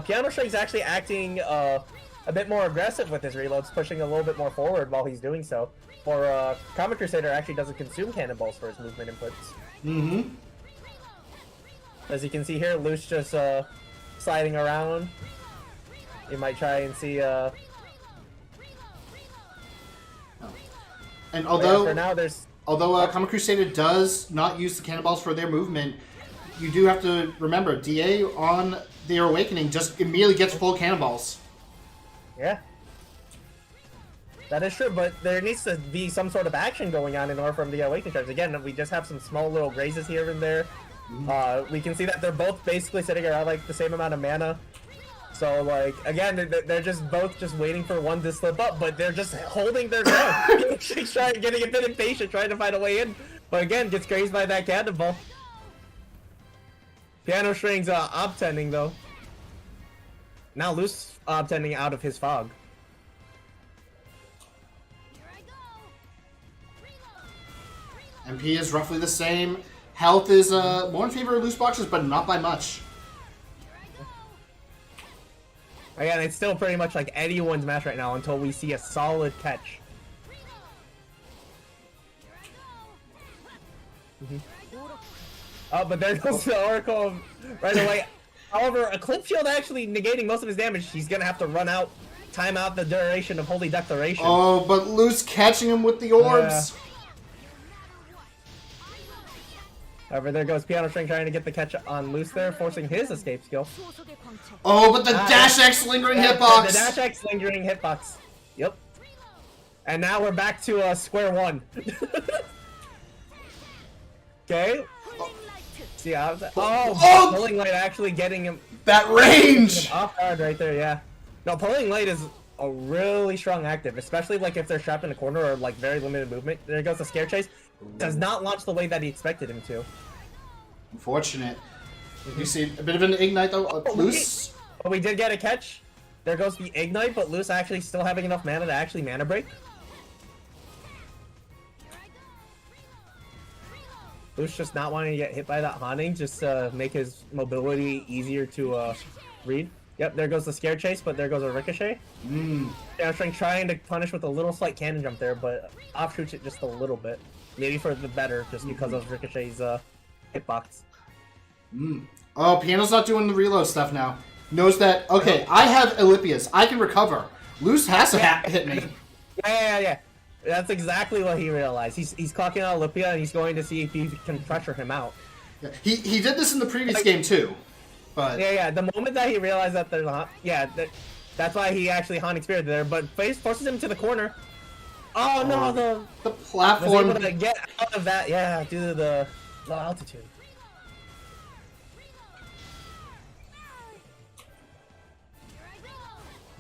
Piano String's actually acting a bit more aggressive with his reloads, pushing a little bit more forward while he's doing so. For Comet Crusader actually doesn't consume cannonballs for his movement inputs. Mm-hmm. As you can see here, Luce just sliding around. You might try and see. And although for now, there's Comet Crusader does not use the cannonballs for their movement, you do have to remember DA on their awakening just immediately gets full cannonballs. Yeah. That is true, but there needs to be some sort of action going on in order for the awakening charge. Again, we just have some small little grazes here and there. We can see that they're both basically sitting around like the same amount of mana. So like again, they're just both just waiting for one to slip up, but they're just holding their ground. She's getting a bit impatient, trying to find a way in, but again gets grazed by that cannonball. Piano String's ob-tending though. Now Luce ob-tending out of his fog. MP is roughly the same. Health is more in favor of loose boxes, but not by much. Again, it's still pretty much like anyone's match right now until we see a solid catch. Oh, but there goes the Oracle right away. However, Eclipse Shield actually negating most of his damage. He's gonna have to run out, time out the duration of Holy Declaration. Oh, but Luce catching him with the orbs. However, there goes Piano String trying to get the catch on Luce there, forcing his escape skill. Oh, but the Dash X lingering hitbox! The Dash X lingering hitbox. Yep. And now we're back to square one. Okay. See, Oh! pulling light actually getting him That range! off guard right there, yeah. No, pulling light is a really strong active, especially like if they're trapped in a corner or like very limited movement. There goes the scare chase. Does not launch the way that he expected him to. Unfortunate. You see a bit of an ignite though. Loose. But we did get a catch. There goes the ignite, but Loose actually still having enough mana to actually mana break. Loose just not wanting to get hit by that haunting, just make his mobility easier to read. Yep, there goes the scare chase, but there goes a ricochet. Yeah, I'm trying to punish with a little slight cannon jump there, but offshoots it just a little bit. Maybe for the better, just because of Ricochet's hitbox. Oh, Piano's not doing the reload stuff now. Knows that, okay, I have Elypius. I can recover. Loose has to hit me. Yeah. That's exactly what he realized. He's clocking out Olympia and he's going to see if he can pressure him out. Yeah. He did this in the previous game too. But Yeah. The moment that he realized that there's a that's why he actually haunting spirit there, but forces him to the corner. Oh no, the platform. Was able to get out of that, yeah, due to the low altitude.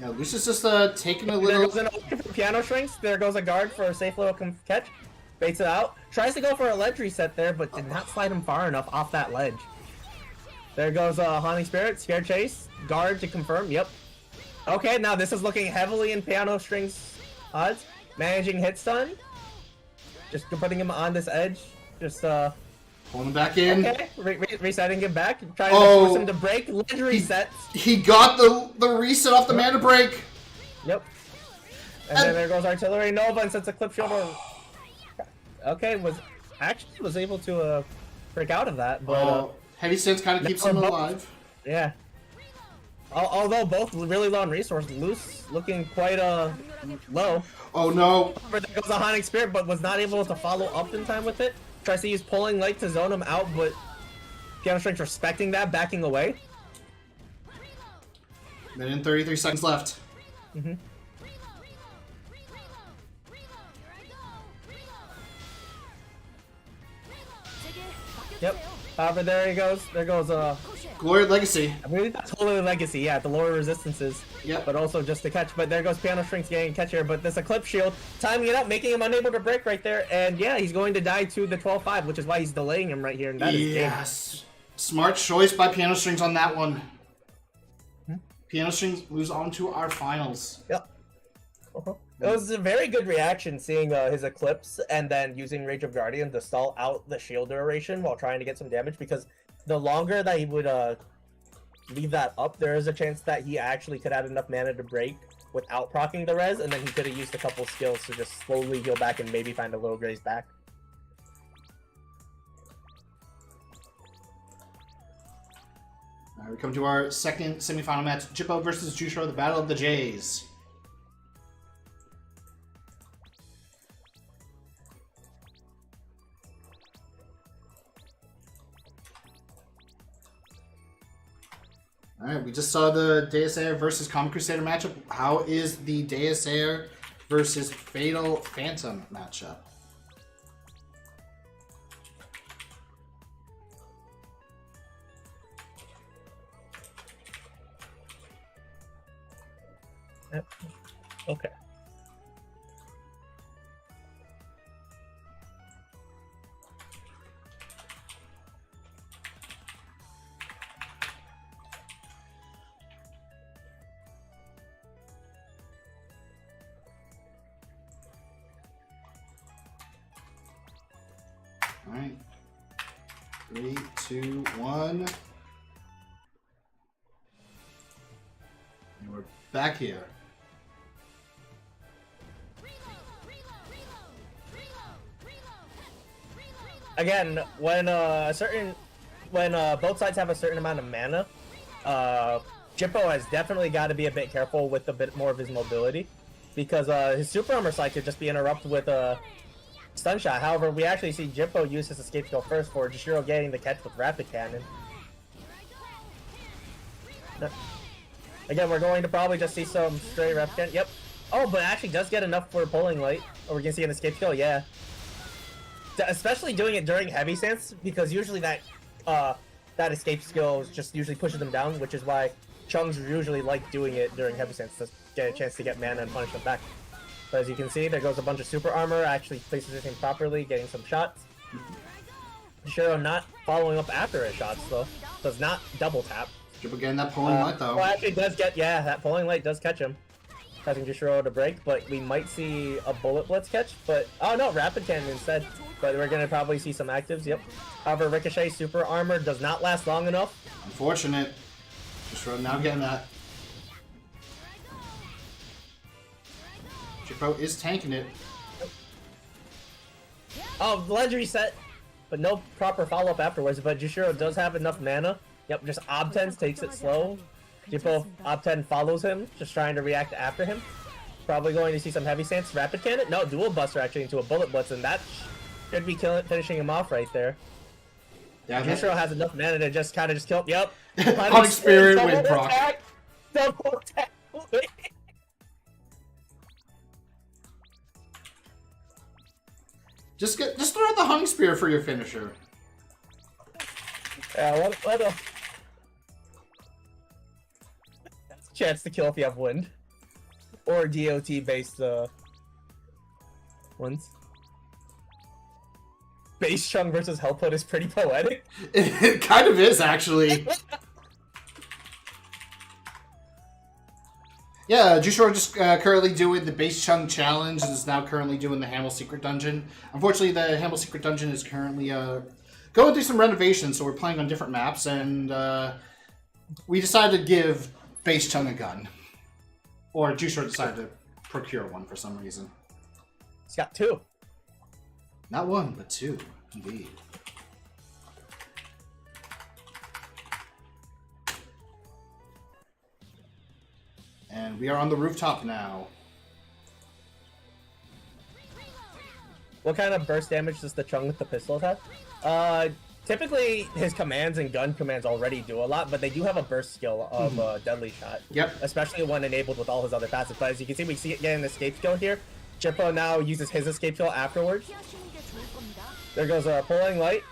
Yeah, Loose is just taking a little. There goes an for piano strings. There goes a guard for a safe little catch. Baits it out. Tries to go for a ledge reset there, but did not slide him far enough off that ledge. There goes haunting spirit, scare chase, guard to confirm. Yep. Okay, now this is looking heavily in piano strings odds. Managing hit stun. Just putting him on this edge. Just pulling him back in. Okay, resetting him back. Trying to force him to break. Ledge resets. He got the reset off the mana break. Yep. And then there goes artillery nova and sets a clip shield. Okay, was able to break out of that, but heavy stance kind of keeps him alive. Yeah. Although both really low on resource, Loose looking quite low. Oh no! There goes the haunting spirit, but was not able to follow up in time with it. Tries to use pulling light to zone him out, but Piano Strength respecting that, backing away. Then in 33 seconds left. Yep. However, there he goes. There goes Glory Legacy. I believe that's totally Legacy, yeah, the lower resistances. Yep. But also just to catch. But there goes Piano Strings getting a catch here. But this Eclipse Shield, timing it up, making him unable to break right there. And yeah, he's going to die to the 12-5, which is why he's delaying him right here. And that is yes. Smart choice by Piano Strings on that one. Piano Strings moves on to our finals. Yep. It was a very good reaction seeing his Eclipse and then using Rage of Guardian to stall out the shield duration while trying to get some damage, because the longer that he would leave that up, there is a chance that he actually could have enough mana to break without proccing the res, and then he could have used a couple skills to just slowly heal back and maybe find a little graze back. We come to our second semifinal match, Jippo versus Juicero, the Battle of the Jays. Alright, we just saw the Deus Ex versus Common Crusader matchup. How is the Deus Ex versus Fatal Phantom matchup? Yep. Okay. Alright. 3, 2, 1. And we're back here. Again, when both sides have a certain amount of mana, Jippo has definitely got to be a bit careful with a bit more of his mobility, because his super armor side could just be interrupted with a stun shot. However, we actually see Jippo use his escape skill first for Juicero getting the catch with rapid cannon. Again, we're going to probably just see some stray rapid cannon. Yep. Oh, but actually does get enough for pulling light. Or we can see an escape skill, yeah. Especially doing it during heavy stance, because usually that that escape skill just usually pushes them down, which is why Chung's usually like doing it during heavy stance to get a chance to get mana and punish them back. But as you can see, there goes a bunch of super armor, actually places everything properly, getting some shots. Juicero not following up after his shots though, does not double tap. Jippo getting that pulling light though. Well, actually does get, yeah, that pulling light does catch him. Causing Juicero to break, but we might see a bullet blitz catch, but, oh no, rapid cannon instead. But we're gonna probably see some actives, yep. However, Ricochet super armor does not last long enough. Unfortunate. Juicero now getting that. Jippo is tanking it. Oh, ledge reset, but no proper follow-up afterwards, but Juicero does have enough mana. Yep, just Obtens takes it slow. Jippo Obten follows him, just trying to react after him. Probably going to see some heavy stance. Rapid cannon? No, dual buster actually into a bullet blitz, and that should be finishing him off right there. Yeah, Juicero has enough mana to just kind of just kill him. Yep. Hunting Spirit with Brock. Double attack. Just throw out the Hunting Spear for your finisher. Yeah, what a... That's a chance to kill if you have wind. Or DOT based ones. Base Chung versus Hellput is pretty poetic. It kind of is, actually. Yeah, Juicero just currently doing the Base Chung challenge and is now currently doing the Hamel Secret Dungeon. Unfortunately, the Hamel Secret Dungeon is currently going through some renovations, so we're playing on different maps, and we decided to give Base Chung a gun. Or Juicero decided to procure one for some reason. He's got two. Not one, but two, indeed. And we are on the rooftop now. What kind of burst damage does the Chung with the pistols have? Typically, his commands and gun commands already do a lot, but they do have a burst skill of Deadly Shot. Yep. Especially when enabled with all his other passives. But as you can see, we see it getting an escape skill here. Jippo now uses his escape skill afterwards. There goes a pulling light.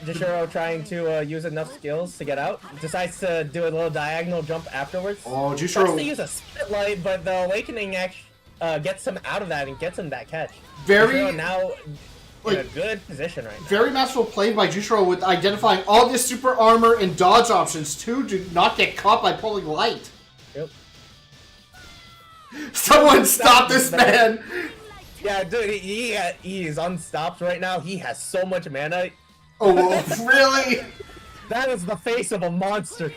Juicero trying to use enough skills to get out. Decides to do a little diagonal jump afterwards. Oh, Juicero Tries to use a split light, but the awakening gets him out of that and gets him that catch. Very now in a good position right now. Very masterful play by Juicero with identifying all the super armor and dodge options too to not get caught by pulling light. Yep. Someone stop this man! Yeah, dude, he is unstopped right now. He has so much mana. Oh, really? That is the face of a monster.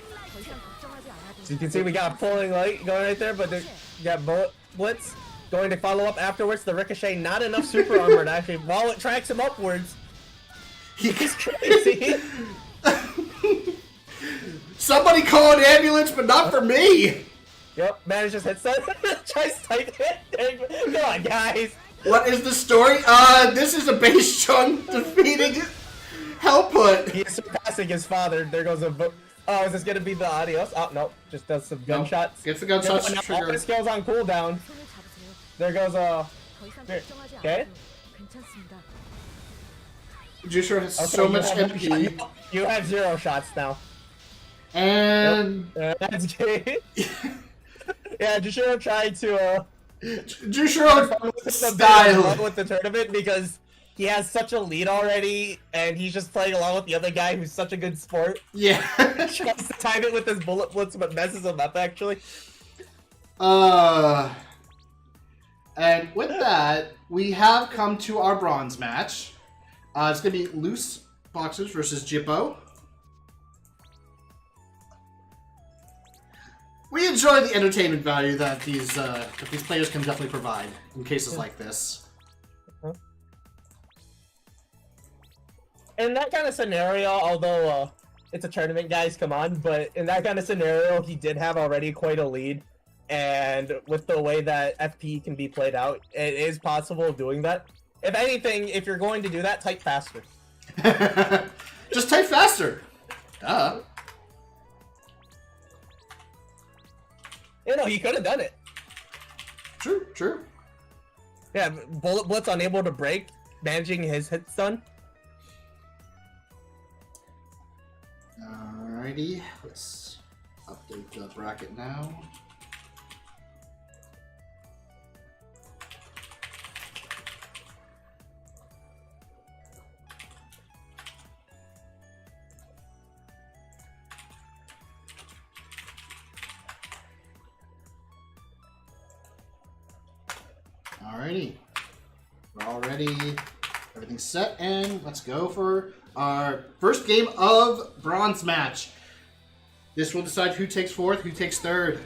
So you can see we got a pulling light going right there, but we got bullet blitz going to follow up afterwards. The Ricochet, not enough super armor to actually, while it tracks him upwards. He's crazy. Somebody call an ambulance, but not for me. Yep, manages hit set. Tries tight hit. Come on, guys. What is the story? This is a Base Chung defeating Hellput. He is surpassing his father. There goes a... Oh, is this gonna be the adios? Oh, no. Just does some gunshots. Gets the gunshots All trigger. his skills on cooldown. There goes okay. Juicero has so much MP. You have 0 shots now. And... That's good. Yeah, Juicero tried to... Juicero style with the tournament because he has such a lead already, and he's just playing along with the other guy who's such a good sport. Yeah. Tries to time it with his bullet blitz, but messes him up actually. And with that, we have come to our bronze match. It's gonna be Loose Boxers versus Jippo. We enjoy the entertainment value that these players can definitely provide in cases like this. In that kind of scenario, although it's a tournament, guys, come on, but in that kind of scenario, he did have already quite a lead, and with the way that FP can be played out, it is possible doing that. If anything, if you're going to do that, type faster. Just type faster. Duh. You know, he could have done it. True, true. Yeah, Bullet Blitz unable to break, managing his hit stun. Alrighty, let's update the bracket now. Alrighty, we're all ready. Everything's set, and let's go for our first game of bronze match. This will decide who takes fourth, who takes third.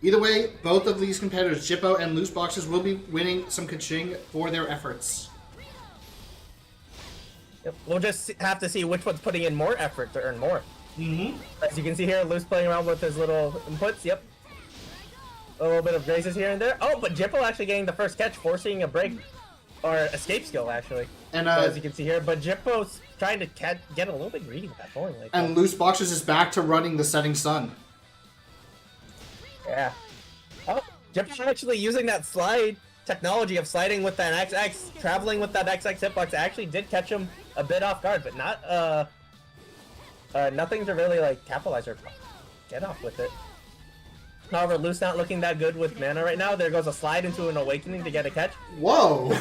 Either way, both of these competitors, Jippo and Loose Boxes, will be winning some kaching for their efforts. Yep. We'll just have to see which one's putting in more effort to earn more. As you can see here, Loose playing around with his little inputs. Yep. A little bit of graces here and there. Oh, but Jippo actually getting the first catch, forcing a break. Or escape skill, actually. And as you can see here, but Jippo's trying to get a little bit greedy with that bowling. And Loose Boxes is back to running the setting sun. Yeah. Oh, Jippo's actually using that slide technology of sliding with that XX, traveling with that XX hitbox. Actually did catch him a bit off guard, but not nothing to really like capitalize or get off with it. However, Loose not looking that good with mana right now. There goes a slide into an awakening to get a catch. Whoa!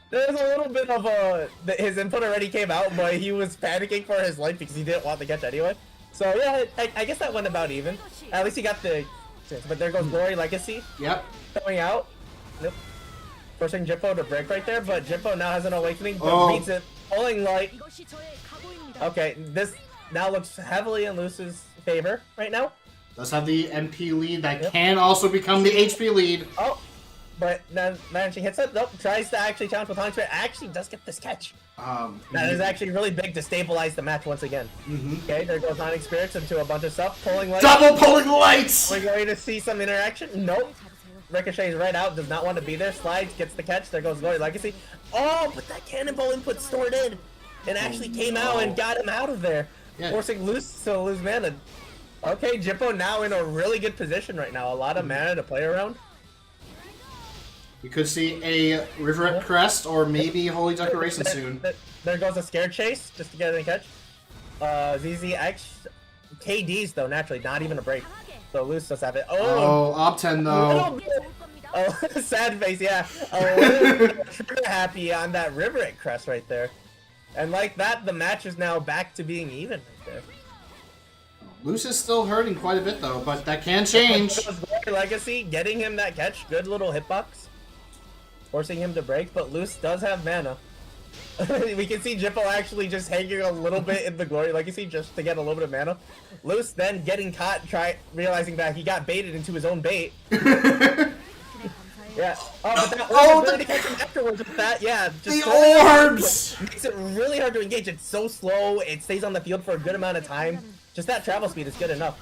There's a little bit of his input already came out, but he was panicking for his life because he didn't want the catch anyway. So yeah, I guess that went about even. At least he got the, but there goes Glory Legacy. Yep. Coming out. Nope. Forcing Jippo to break right there, but Jippo now has an awakening, but beats it. Pulling light. Okay, this now looks heavily in Loose's favor right now. Does have the MP lead that can also become the HP lead. Oh. But then managing hits it, nope, tries to actually challenge with Haunch, but actually does get this catch. That is actually really big to stabilize the match once again. Okay, there goes Haunting Spirits into a bunch of stuff, pulling lights. Double pulling lights! We're going to see some interaction. Nope. Ricochets right out, does not want to be there. Slides, gets the catch. There goes Glory Legacy. Oh, but that cannonball input stored in and actually came out and got him out of there. Yeah. Forcing Loose to lose mana. Okay, Jippo now in a really good position right now. A lot of mana to play around. We could see a River Crest or maybe Holy Declaration soon. There goes a Scare Chase just to get a catch. ZZX. KDs though, naturally, not even a break. So Loose does have it. Oh, Obten though. Oh, sad face, yeah. A little happy on that River Crest right there. And like that, the match is now back to being even right there. Loose is still hurting quite a bit though, but that can change. Legacy, getting him that catch. Good little hitbox. Forcing him to break, but Loose does have mana. We can see Jippo actually just hanging a little bit in the Glory Legacy just to get a little bit of mana. Loose then getting caught, realizing that he got baited into his own bait. Yeah. Oh, but that orb to catch him afterwards with that, yeah. Just the orbs! Makes it really hard to engage. It's so slow, it stays on the field for a good amount of time. Just that travel speed is good enough.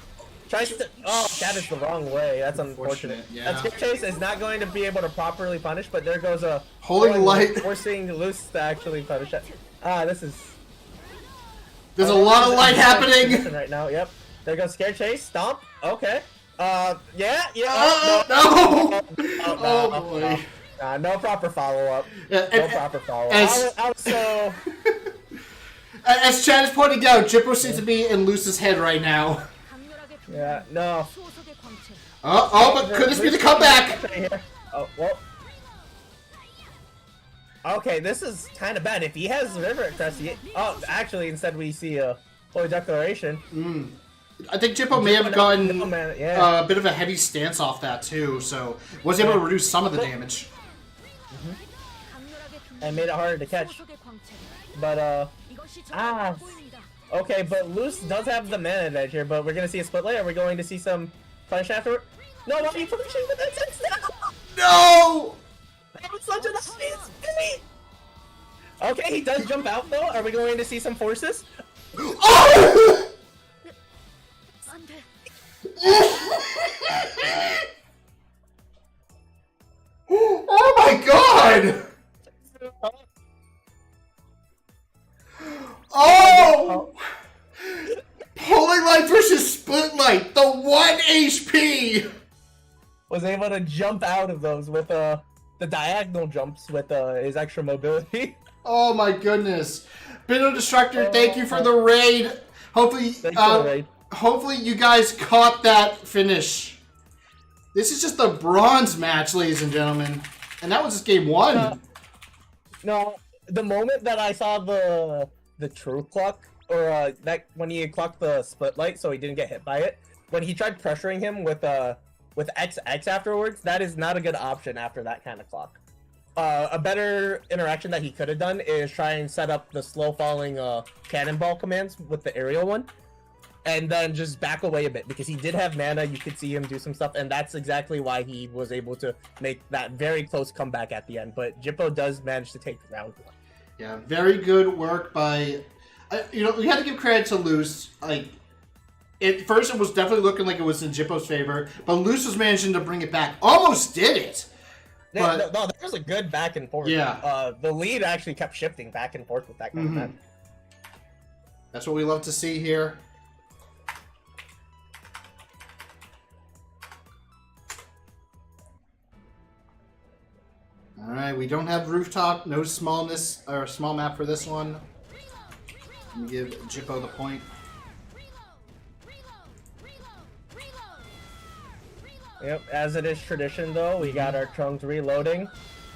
Tries to. Oh, that is the wrong way. That's unfortunate. Yeah. That Skip Chase is not going to be able to properly punish, but there goes a Holy Light. Forcing Loose to actually punish it. This is. There's a lot of light happening right now. Yep. There goes Scare Chase. Stomp. Okay. Yeah. No. Oh boy. No proper follow up. No proper follow up. So. As Chad is pointing out, Jippo seems to be in Loose's head right now. Yeah, no. But could this be the comeback? Oh, well. Okay, this is kind of bad. If he has River Crest, actually, instead we see a Holy Declaration. I think Jippo may have gotten a bit of a heavy stance off that too, so was able to reduce some of the damage. And made it harder to catch. But, okay, but Loose does have the mana advantage here, but we're going to see a split layer. We're going to see some punish after. No, why are you punishing with that sense now? No! That was such an obvious pity! Okay, he does jump out though. Are we going to see some forces? Oh! Oh my god! Oh! Pulling Light versus Split Light, the 1 HP! Was able to jump out of those with the diagonal jumps with his extra mobility. Oh my goodness. Bino Destructor, thank you for the raid. Hopefully, hopefully you guys caught that finish. This is just the bronze match, ladies and gentlemen. And that was just game 1. No, the moment that I saw the true clock, or that when he clocked the split light so he didn't get hit by it, when he tried pressuring him with XX afterwards, that is not a good option after that kind of clock. A better interaction that he could have done is try and set up the slow falling cannonball commands with the aerial one, and then just back away a bit, because he did have mana. You could see him do some stuff, and that's exactly why he was able to make that very close comeback at the end. But Jippo does manage to take round 1. Yeah, very good work by... you know, we had to give credit to Luce. Like, at first it was definitely looking like it was in Jippo's favor, but Luce was managing to bring it back. Almost did it! But, no, there was a good back and forth. Yeah. The lead actually kept shifting back and forth with that kind of match. That's what we love to see here. Alright, we don't have rooftop, no smallness or small map for this one. Let me give Jippo the point. Yep, as it is tradition though, we got our Chunks reloading,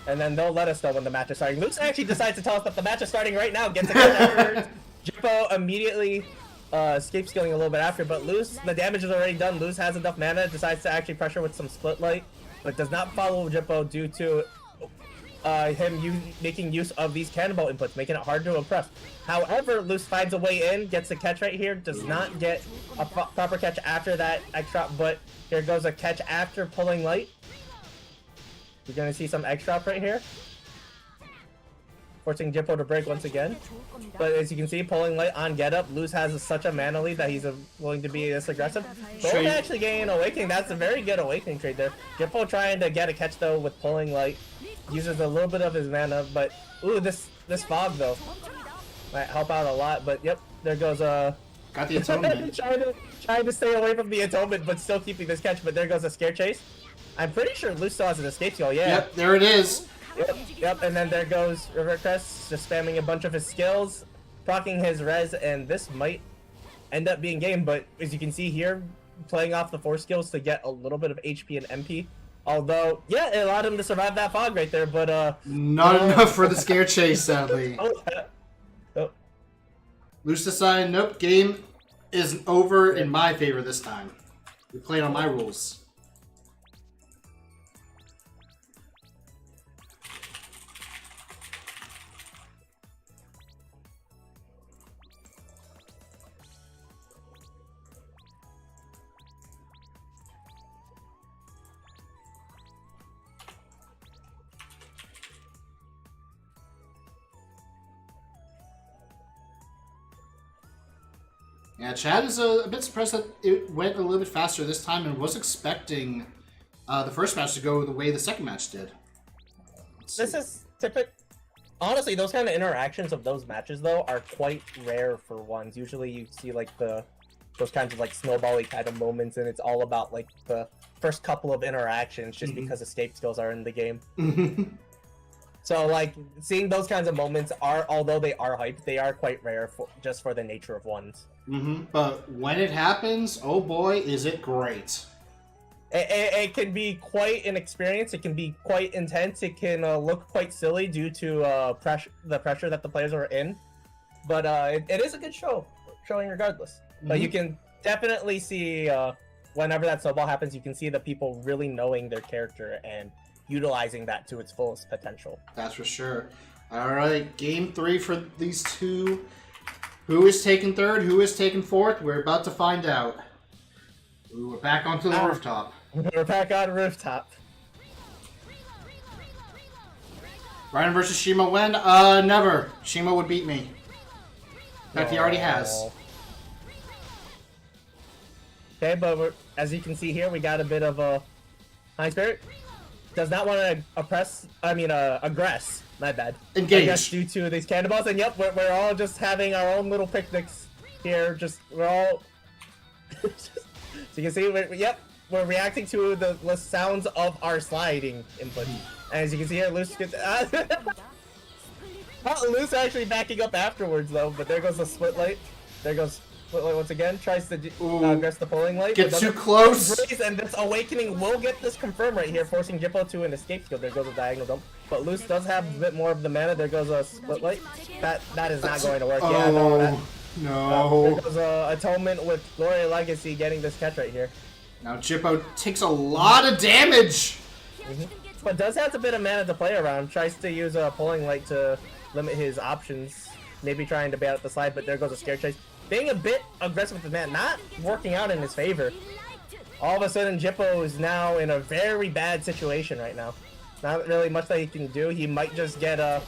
and then they'll let us know when the match is starting. Luce actually decides to tell us that the match is starting right now, gets a catch afterwards. Jippo immediately escapes skilling a little bit after, but Luce, the damage is already done. Luce has enough mana, decides to actually pressure with some split light, but does not follow Jippo due to him making use of these cannonball inputs, making it hard to impress. However, Luce finds a way in, gets a catch right here, does not get a proper catch after that extra, but here goes a catch after pulling light. You're gonna see some extra right here, forcing Jippo to break once again. But as you can see, pulling light on get up, Luce has such a mana lead that he's willing to be this aggressive. Both actually getting an awakening. That's a very good awakening trade there. Jippo trying to get a catch though with pulling light. Uses a little bit of his mana, but ooh, this fog though might help out a lot. But yep, there goes got the atonement. trying to stay away from the atonement, but still keeping this catch. But there goes a scare chase. I'm pretty sure Luce still has an escape skill. Yeah. Yep, there it is. Yep, and then there goes River Crest, just spamming a bunch of his skills, proccing his res, and this might end up being game. But as you can see here, playing off the 4 skills to get a little bit of HP and MP. Although, yeah, it allowed him to survive that fog right there, but not enough for the scare chase, sadly. Oh. Luce decided, nope, game is over in my favor this time. We played on my rules. Yeah, Chad is a bit surprised that it went a little bit faster this time and was expecting the first match to go the way the second match did. This is typical. Honestly, those kind of interactions of those matches, though, are quite rare for ones. Usually you see, like, those kinds of, like, snowball-y kind of moments, and it's all about, like, the first couple of interactions just because escape skills are in the game. So, like, seeing those kinds of moments are, although they are hyped, they are quite rare just for the nature of ones. But when it happens, oh boy, is it great. It can be quite an experience. It can be quite intense. It can look quite silly due to the pressure that the players are in. But it is a good showing regardless. But you can definitely see whenever that snowball happens, you can see the people really knowing their character and utilizing that to its fullest potential. That's for sure. All right, game 3 for these two. Who is taking third? Who is taking fourth? We're about to find out. Ooh, we're back onto the rooftop. We're back on rooftop. Ryan versus Shima when? Never. Shima would beat me. In fact, he already has. Okay, but as you can see here, we got a bit of a high spirit. Does not want to aggress. My bad. Engage. I guess due to these cannonballs, and yep, we're all just having our own little picnics here. We're all. So you can see, we're reacting to the sounds of our sliding input. And as you can see here, Luce gets. Luce actually backing up afterwards though, but there goes the split light. There goes once again, tries to address the pulling light. Get too close! And this Awakening will get this confirmed right here, forcing Jippo to an escape skill. There goes a diagonal dump. But Luce does have a bit more of the mana. There goes a split light. That is not going to work. Yeah, no. There goes a Atonement with Glory Legacy getting this catch right here. Now Jippo takes a lot of damage! But does have a bit of mana to play around. Tries to use a pulling light to limit his options. Maybe trying to bail out the slide, but there goes a Scare Chase. Being a bit aggressive with his mana, not working out in his favor. All of a sudden, Jippo is now in a very bad situation right now. Not really much that he can do. He might just get a...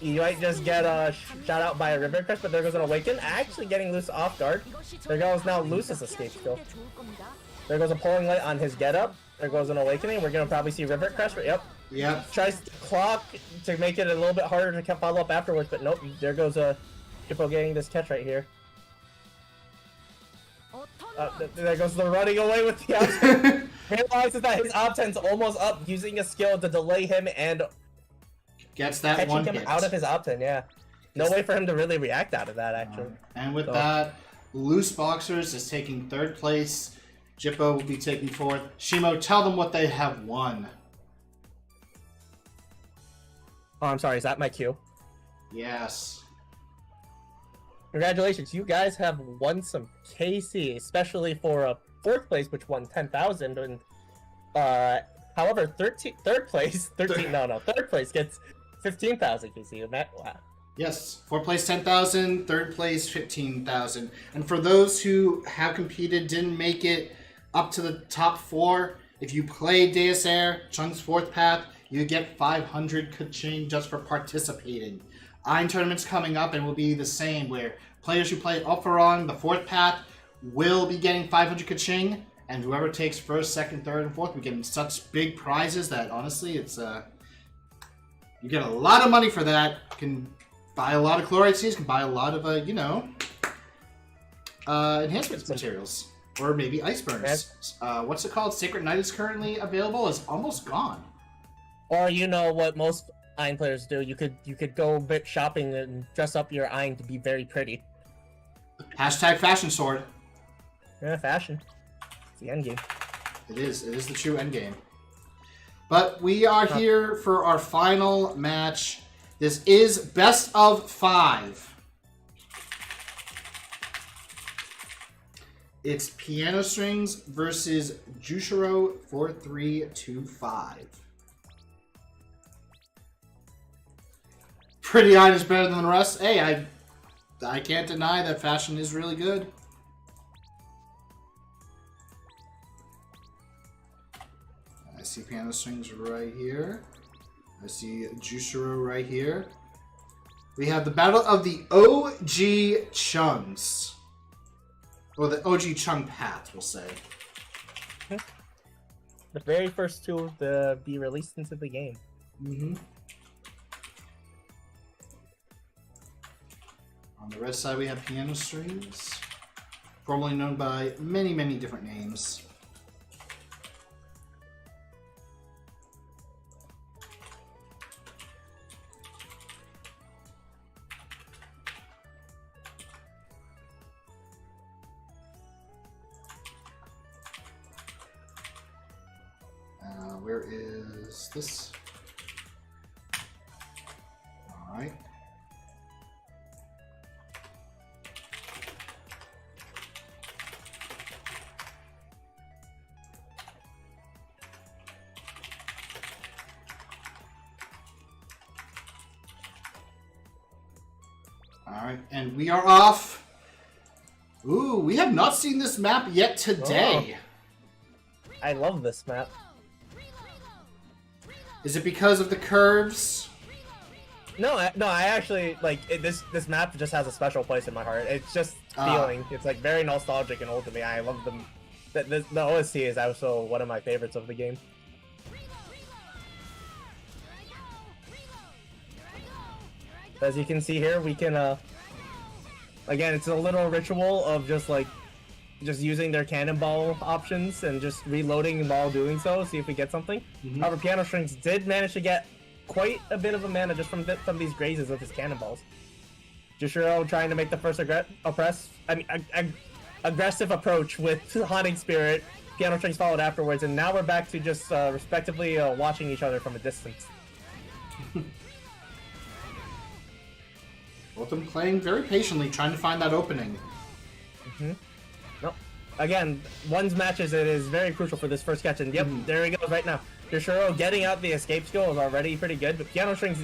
shot out by a River Crest, but there goes an Awaken. Actually getting Luce off guard. There goes now Luce's escape skill. There goes a pulling light on his get up. There goes an Awakening. We're gonna probably see River Crest. Yep. Tries to clock to make it a little bit harder to follow up afterwards, but nope. There goes a Jippo getting this catch right here. There goes the running away with the Op-10. Realizes that his Op-10's almost up, using a skill to delay him and gets that one him hit. Out of his Op-10. Yeah. No way for him to really react out of that, actually. And with that, Loose Boxers is taking 3rd place. Jippo will be taking 4th. Shimo, tell them what they have won. Oh, I'm sorry. Is that my cue? Yes. Congratulations. You guys have won some KC, especially for a 4th place, which won 10,000. And however, third place gets 15,000 KC. Wow. Yes, 4th place 10,000, 3rd place 15,000. And for those who have competed, didn't make it up to the top 4, if you play Deus Air, Chung's 4th path, you get 500 Kaching just for participating. Iron tournaments coming up and will be the same, where players who play Opharong, the 4th path, will be getting 500 Kaching, and whoever takes 1st, 2nd, 3rd, and 4th, we get such big prizes that honestly, it's you get a lot of money for that. You can buy a lot of chloride seeds, can buy a lot of enhancement materials, or maybe ice burns. What's it called? Sacred Night is currently available. It's almost gone. Or you know what most Ein players do? You could go a bit shopping and dress up your Ein to be very pretty. Hashtag fashion sword. Yeah, fashion. It's the end game. It is. It is the true end game. But we are here for our final match. This is best of 5. It's Piano Strings versus Juicero 4325. Pretty Ein is better than the rest. Hey, I can't deny that fashion is really good. I see Piano Strings right here. I see Juicero right here. We have the battle of the OG Chungs. Or the OG Chung path, we'll say. The very first two to be released into the game. On the red side, we have Piano Strings, formerly known by many, many different names. Where is this? All right. Alright, and we are off. Ooh, we have not seen this map yet today. Oh. I love this map. Is it because of the curves? No, I actually, like, this map just has a special place in my heart. It's just feeling. It's, like, very nostalgic and old to me. I love them. The OST is also one of my favorites of the game. As you can see here, we can, again, it's a little ritual of just using their cannonball options and just reloading while doing so, see if we get something. However, Piano Strings did manage to get quite a bit of a mana just from these grazes of his cannonballs. Juicero trying to make the first aggressive approach with Haunting Spirit. Piano Strings followed afterwards, and now we're back to just respectively watching each other from a distance. Both of them playing very patiently, trying to find that opening. Nope. Again, one's matches it is very crucial for this first catch, and yep, there he goes right now. Juicero getting out the escape skill is already pretty good, but Piano Strings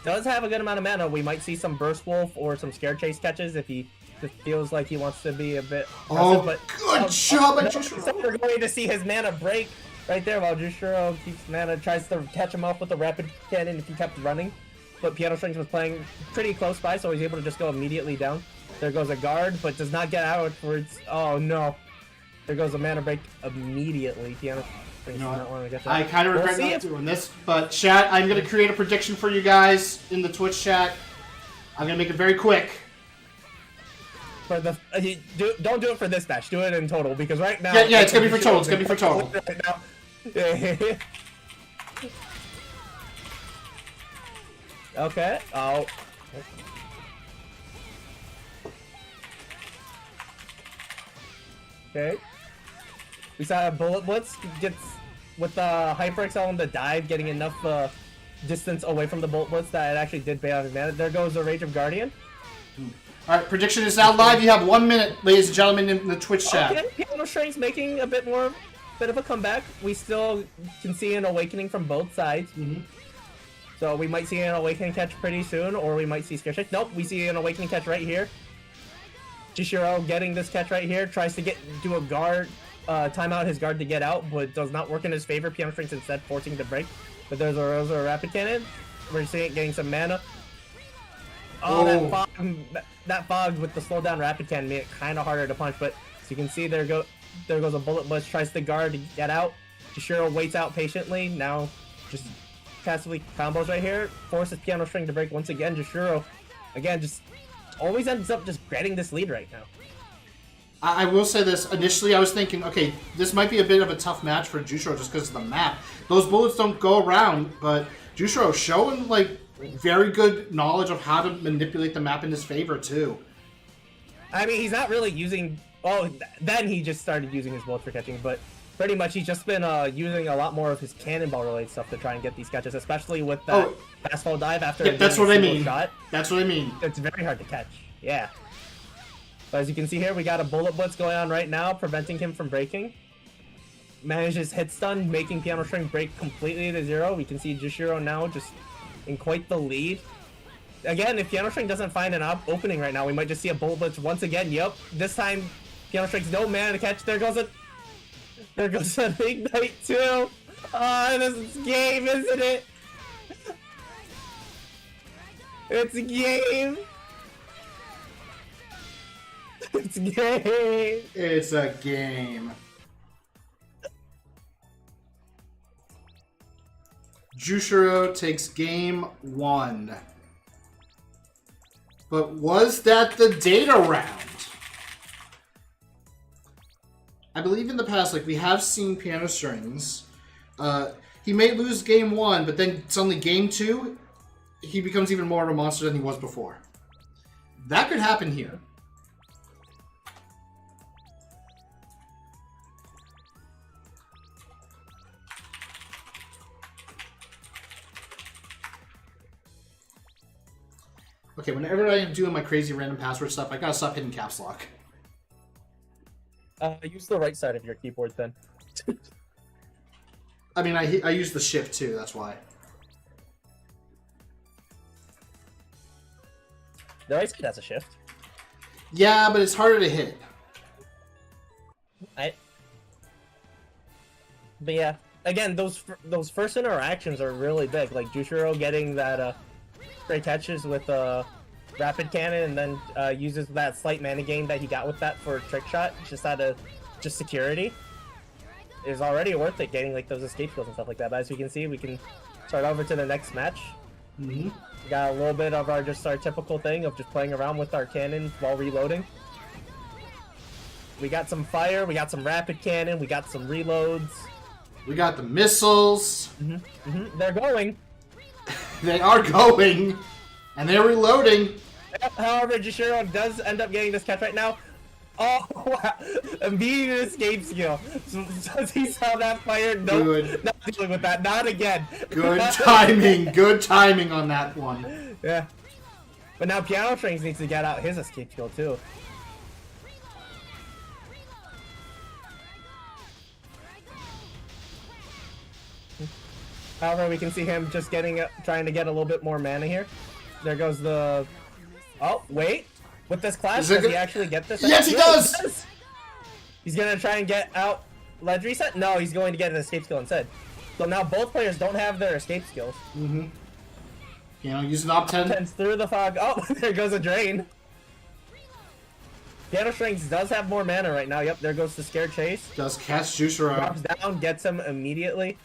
does have a good amount of mana. We might see some Burst Wolf or some Scare Chase catches if he feels like he wants to be a bit aggressive, but good job by Juicero! So we're going to see his mana break right there while Juicero keeps mana, tries to catch him off with a Rapid Cannon if he kept running. But Piano Strings was playing pretty close by, so he's able to just go immediately down. There goes a guard, but does not get outwards. Oh no. There goes a mana break immediately. Piano Strings does not want to get that. I kind of regret not doing this, but chat, I'm going to create a prediction for you guys in the Twitch chat. I'm going to make it very quick. For the don't do it for this match. Do it in total, because right now... Yeah, it's going to be for total. It's going to be for total. Right now. Okay. Oh. Okay. We saw a Bullet Blitz gets with the Hyper Excel on the dive, getting enough distance away from the Bullet Blitz that it actually did pay off his mana. There goes the Rage of Guardian. Alright, prediction is now live. You have 1 minute, ladies and gentlemen, in the Twitch chat. Okay, Piano Strings making a bit of a comeback. We still can see an awakening from both sides. So we might see an awakening catch pretty soon, or we might see Scare Check. Nope, we see an awakening catch right here. Juicero getting this catch right here, tries to do a guard, time out his guard to get out, but does not work in his favor. Piano Strings instead forcing the break. But there's a Rapid Cannon. We're seeing it getting some mana. Oh, that fog with the slow down Rapid Cannon made it kind of harder to punch, but as you can see, there goes a Bullet Blitz, tries to guard to get out. Juicero waits out patiently, now just passively combos right here, forces Piano String to break once again. Juicero, again, just always ends up just getting this lead right now. I will say this, initially I was thinking, okay, this might be a bit of a tough match for Juicero just because of the map. Those bullets don't go around, but Juicero showing, like, very good knowledge of how to manipulate the map in his favor, too. I mean, he's not really using... Oh, then he just started using his bullets for catching, but pretty much he's just been using a lot more of his cannonball-related stuff to try and get these catches, especially with that fast fall dive after that's what I mean. Shot. That's what I mean. It's very hard to catch, yeah. But as you can see here, we got a Bullet Blitz going on right now, preventing him from breaking. Manages hit stun, making Piano String break completely to 0. We can see Juicero now just in quite the lead. Again, if Piano String doesn't find an opening right now, we might just see a Bullet Blitz once again. Yep, this time Piano String's no mana to catch. There goes an Ignite too. Oh, this is game, isn't it? It's a game. It's a game. It's a game. Juicero takes game 1. But was that the data round? I believe in the past, like, we have seen Piano Strings. He may lose game 1, but then suddenly game 2, he becomes even more of a monster than he was before. That could happen here. Okay, whenever I am doing my crazy random password stuff, I gotta stop hitting caps lock. Use the right side of your keyboard then. I mean, I use the shift too, that's why. The right side has a shift. Yeah, but it's harder to hit. But yeah, again, those first interactions are really big. Like Juicero getting that great catches with Rapid Cannon, and then uses that slight mana gain that he got with that for Trick Shot, just out of security. Is already worth it, getting like those escape skills and stuff like that. But as you can see, we can start over to the next match. We got a little bit of our typical thing of just playing around with our cannon while reloading. We got some fire, we got some Rapid Cannon, we got some reloads. We got the missiles. They're going. They are going. And they're reloading. However, Juicero does end up getting this catch right now. Oh, wow. Immediate escape skill. So he saw that fire. Nope. Good. Not dealing with that. Not again. Good timing. Good timing on that one. Yeah. But now Piano Strings needs to get out his escape skill too. However, we can see him just trying to get a little bit more mana here. There goes the... Oh, wait. With this class, does he actually get this? Yes, he does! He's going to try and get out ledge reset? No, he's going to get an escape skill instead. So now both players don't have their escape skills. Mm-hmm. You know, use an op 10. Through the fog. Oh, there goes a drain. Piano Strings does have more mana right now. Yep, there goes the Scare Chase. Does cast Juicero. Drops down, gets him immediately.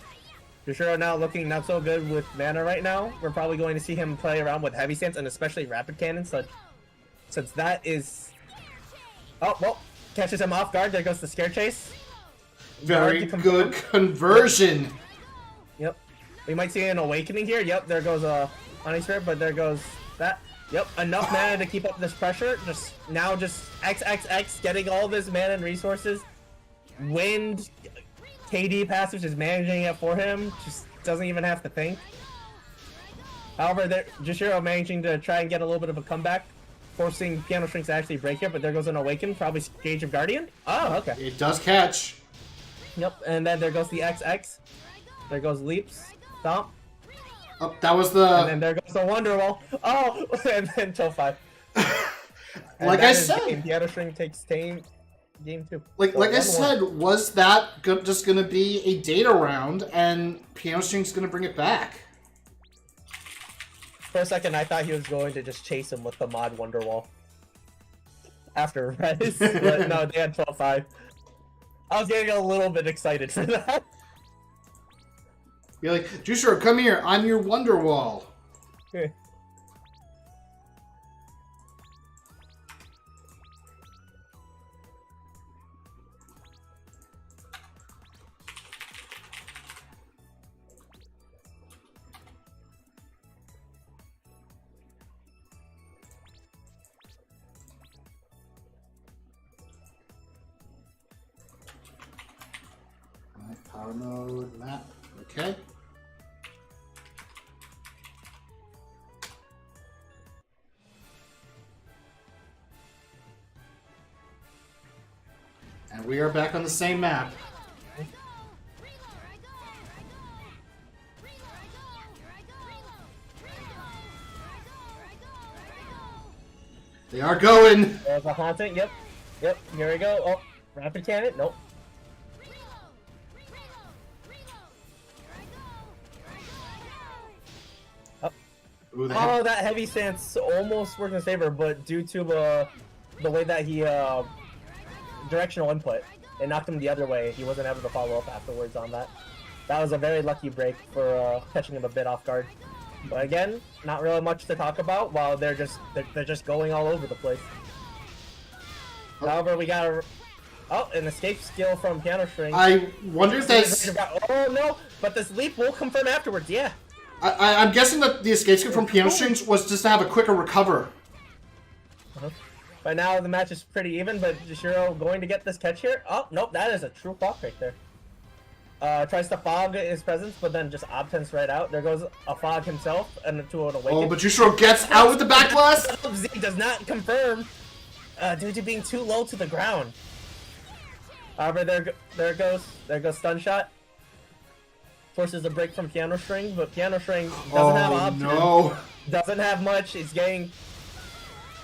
Juicero now looking not so good with mana right now. We're probably going to see him play around with Heavy Stance and especially Rapid Cannon, since that is... Oh, well, catches him off guard. There goes the Scare Chase. Very good conversion. Yep. We might see an Awakening here. Yep, there goes a Honey Spirit, but there goes that. Yep, enough mana to keep up this pressure. Just XXX, getting all this mana and resources. Wind... KD passive just managing it for him, just doesn't even have to think. However, Juicero managing to try and get a little bit of a comeback, forcing Piano Strings to actually break here, but there goes an Awaken, probably Gauge of Guardian. Oh, okay. It does catch. Yep, and then there goes the XX. There goes Leaps. Stomp. Oh, that was the... And then there goes the Wonderwall. Oh, and then Toe 5. Like I said... Piano String takes game 2. Like I said, was that just gonna be a data round, and Piano String's gonna bring it back? For a second, I thought he was going to just chase him with the mod Wonderwall after Res, but no, they had 12-5. I was getting a little bit excited for that. You're like, Juicero, come here, I'm your Wonderwall. Okay. Power mode map. Okay. And we are back on the same map. They are going. There's a Haunting. Yep. Here we go. Oh, Rapid Cannon. Nope. Ooh, Oh, that Heavy Stance almost worked in his favor, but due to the way that he directional input, it knocked him the other way. He wasn't able to follow up afterwards on that. That was a very lucky break for catching him a bit off guard. But again, not really much to talk about while they're just going all over the place. Oh. However, we got an escape skill from Piano String. I wonder if that's... Oh no! But this leap will confirm afterwards. Yeah. I'm guessing that the escape skill from Piano Strings was just to have a quicker recover. But now the match is pretty even, but Juicero going to get this catch here. Oh, nope, that is a true fog right there. Tries to fog his presence, but then just obtents right out. There goes a fog himself, and to an Awaken. Oh, but Juicero gets out with the back blast! Z does not confirm, due to being too low to the ground. However, there goes Stun Shot. Forces a break from Piano String, but Piano String doesn't have option. No. Doesn't have much. He's getting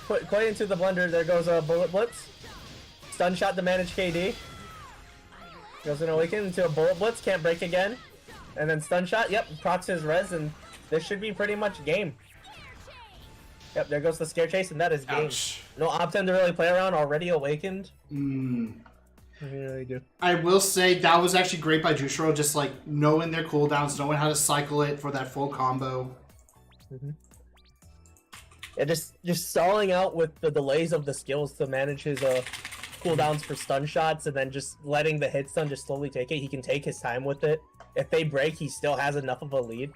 put quite into the blender. There goes a Bullet Blitz. Stun Shot to manage KD. Goes an Awaken into a Bullet Blitz. Can't break again. And then Stun Shot. Yep, procs his res, and this should be pretty much game. Yep, there goes the Scare Chase, and that is game. Ouch. No Opten to really play around. Already Awakened. I really do. I will say that was actually great by Juicero, just like knowing their cooldowns, knowing how to cycle it for that full combo. Yeah, just stalling out with the delays of the skills to manage his cooldowns for stun shots, and then just letting the hit stun just slowly take it. He can take his time with it. If they break, he still has enough of a lead.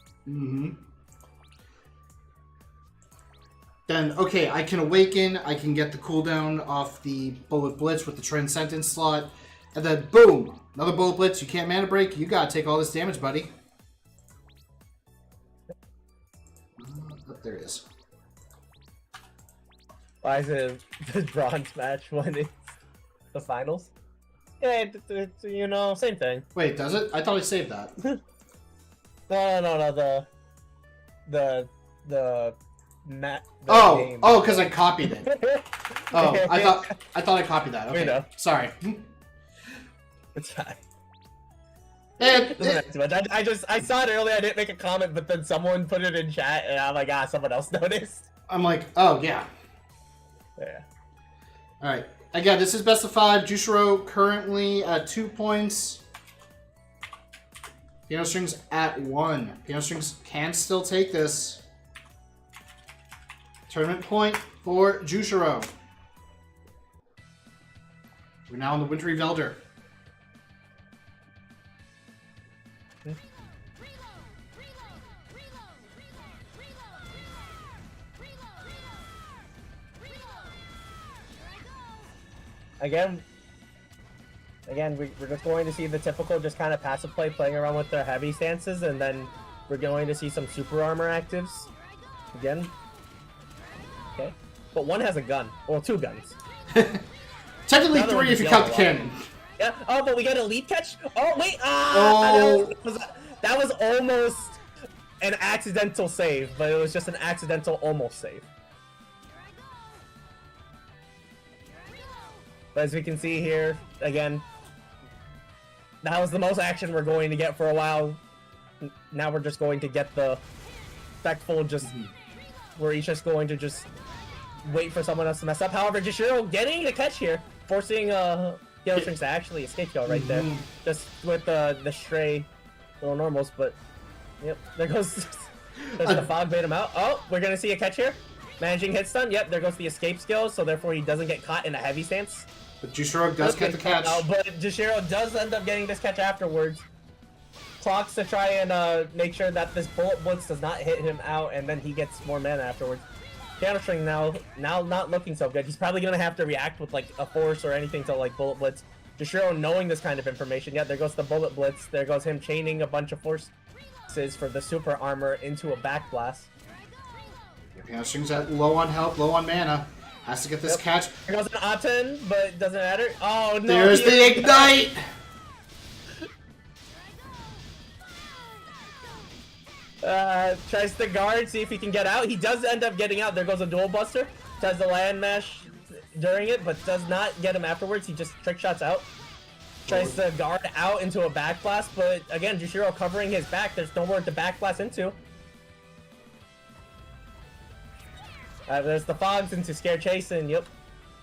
then okay, I can awaken, I can get the cooldown off the bullet blitz with the transcendence slot, and then boom, another bullet blitz, you can't mana break, you gotta take all this damage, buddy. Oh, there it is. Why is it the bronze match when it's the finals? Yeah, it's, you know, same thing. Wait, does it? I thought I saved that. No, the game. Oh, because I copied it. Oh, I thought I copied that. Okay, know. Sorry. It's fine. And Doesn't matter too much. I saw it earlier. I didn't make a comment, but then someone put it in chat, and I'm like, someone else noticed. I'm like, oh yeah. Yeah. All right. Again, this is best of 5. Juicero currently at 2 points. Piano Strings at 1. Piano Strings can still take this. Tournament point for Juicero. We're now in the Wintry Velder. Again, we're just going to see the typical just kind of passive play playing around with their heavy stances, and then we're going to see some super armor actives. Again. Okay. But one has a gun. Well, 2 guns. Technically 3 if you count the cannon. Yeah. Oh, but we got a lead catch? Oh, wait! Oh. That was almost an accidental save, but it was just an accidental almost save. But as we can see here, again, that was the most action we're going to get for a while. Now we're just going to get the respectful, just where he's just going to just wait for someone else to mess up. However, Juicero getting the catch here, forcing Piano Strings to actually escape kill right there, just with the stray little normals. But yep, there goes the fog bait him out. Oh, we're gonna see a catch here. Managing hit stun. Yep, there goes the escape skill, so therefore he doesn't get caught in a heavy stance. But Juicero does get the catch. But Juicero does end up getting this catch afterwards. Clocks to try and make sure that this bullet blitz does not hit him out, and then he gets more mana afterwards. Piano String now not looking so good. He's probably gonna have to react with like a force or anything to like bullet blitz. Juicero knowing this kind of information. Yeah, there goes the bullet blitz. There goes him chaining a bunch of forces for the super armor into a backblast. Piano Strings at low on health, low on mana. Has to get this catch. There goes an Aten, but it doesn't matter. Oh no! There's the ignite! Tries to guard, see if he can get out. He does end up getting out. There goes a dual buster. Tries to land mash during it, but does not get him afterwards. He just trick shots out. Tries to guard out into a backblast, but again, Juicero covering his back. There's nowhere to backblast into. There's the fogs into scare chase, and yep.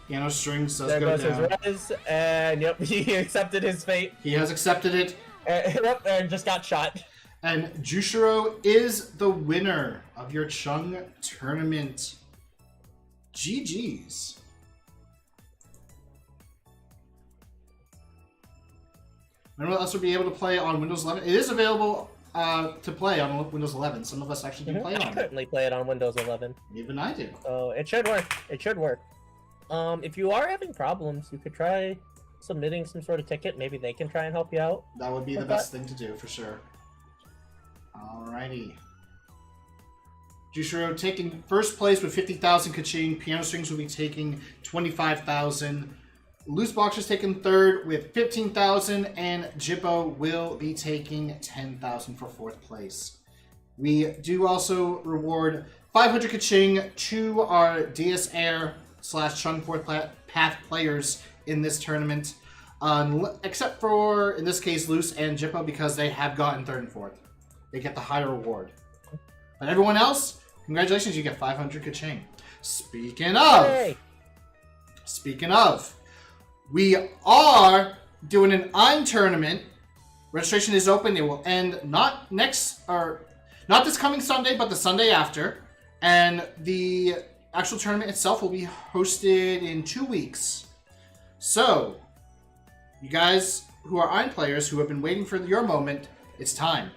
Piano Strings does there go goes down. his res, and yep, he accepted his fate. He has accepted it. Yep, and just got shot. And Juicero is the winner of your Chung tournament. GG's. Anyone else will be able to play on Windows 11? It is available to play on Windows 11. Some of us actually do play on it. I currently play it on Windows 11. Even I do. So it should work. It should work. If you are having problems, you could try submitting some sort of ticket. Maybe they can try and help you out. That would be the best thing to do, for sure. Alrighty. Juicero taking first place with 50,000 kaching. Piano Strings will be taking 25,000. Loose Boxers taking third with 15,000, and Jippo will be taking 10,000 for fourth place. We do also reward 500 kaching to our DS Air / Chung fourth path players in this tournament, except for, in this case, Loose and Jippo, because they have gotten third and fourth. They get the higher reward. But everyone else, congratulations, you get 500 kaching. Speaking of, we are doing an Ein tournament. Registration is open. It will end not this coming Sunday, but the Sunday after. And the actual tournament itself will be hosted in 2 weeks. So, you guys who are Ein players who have been waiting for your moment, it's time.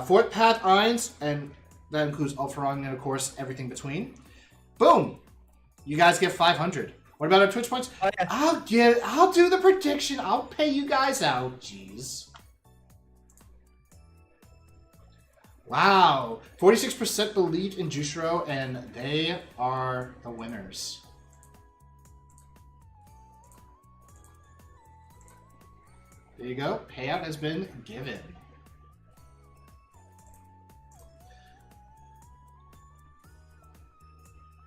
Fourth Path Eins, and that includes Alpharong and, of course, everything between. Boom! You guys get 500. What about our Twitch points? Oh, yeah. I'll do the prediction. I'll pay you guys out. Jeez. Wow. 46% believed in Juicero, and they are the winners. There you go. Payout has been given.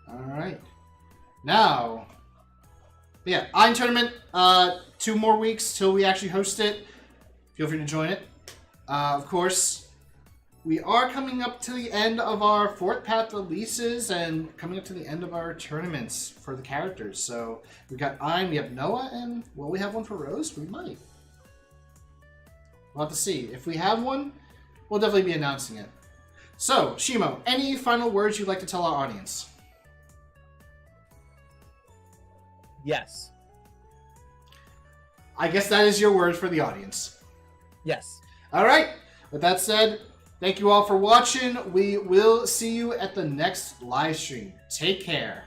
Alright. Now, yeah, Iron Tournament, 2 more weeks till we actually host it. Feel free to join it. Of course, we are coming up to the end of our 4th path releases and coming up to the end of our tournaments for the characters. So, we've got Ein, we have Noah, and will we have one for Rose? We might. We'll have to see. If we have one, we'll definitely be announcing it. So, Shimo, any final words you'd like to tell our audience? Yes. I guess that is your word for the audience. Yes. All right. With that said, thank you all for watching. We will see you at the next live stream. Take care.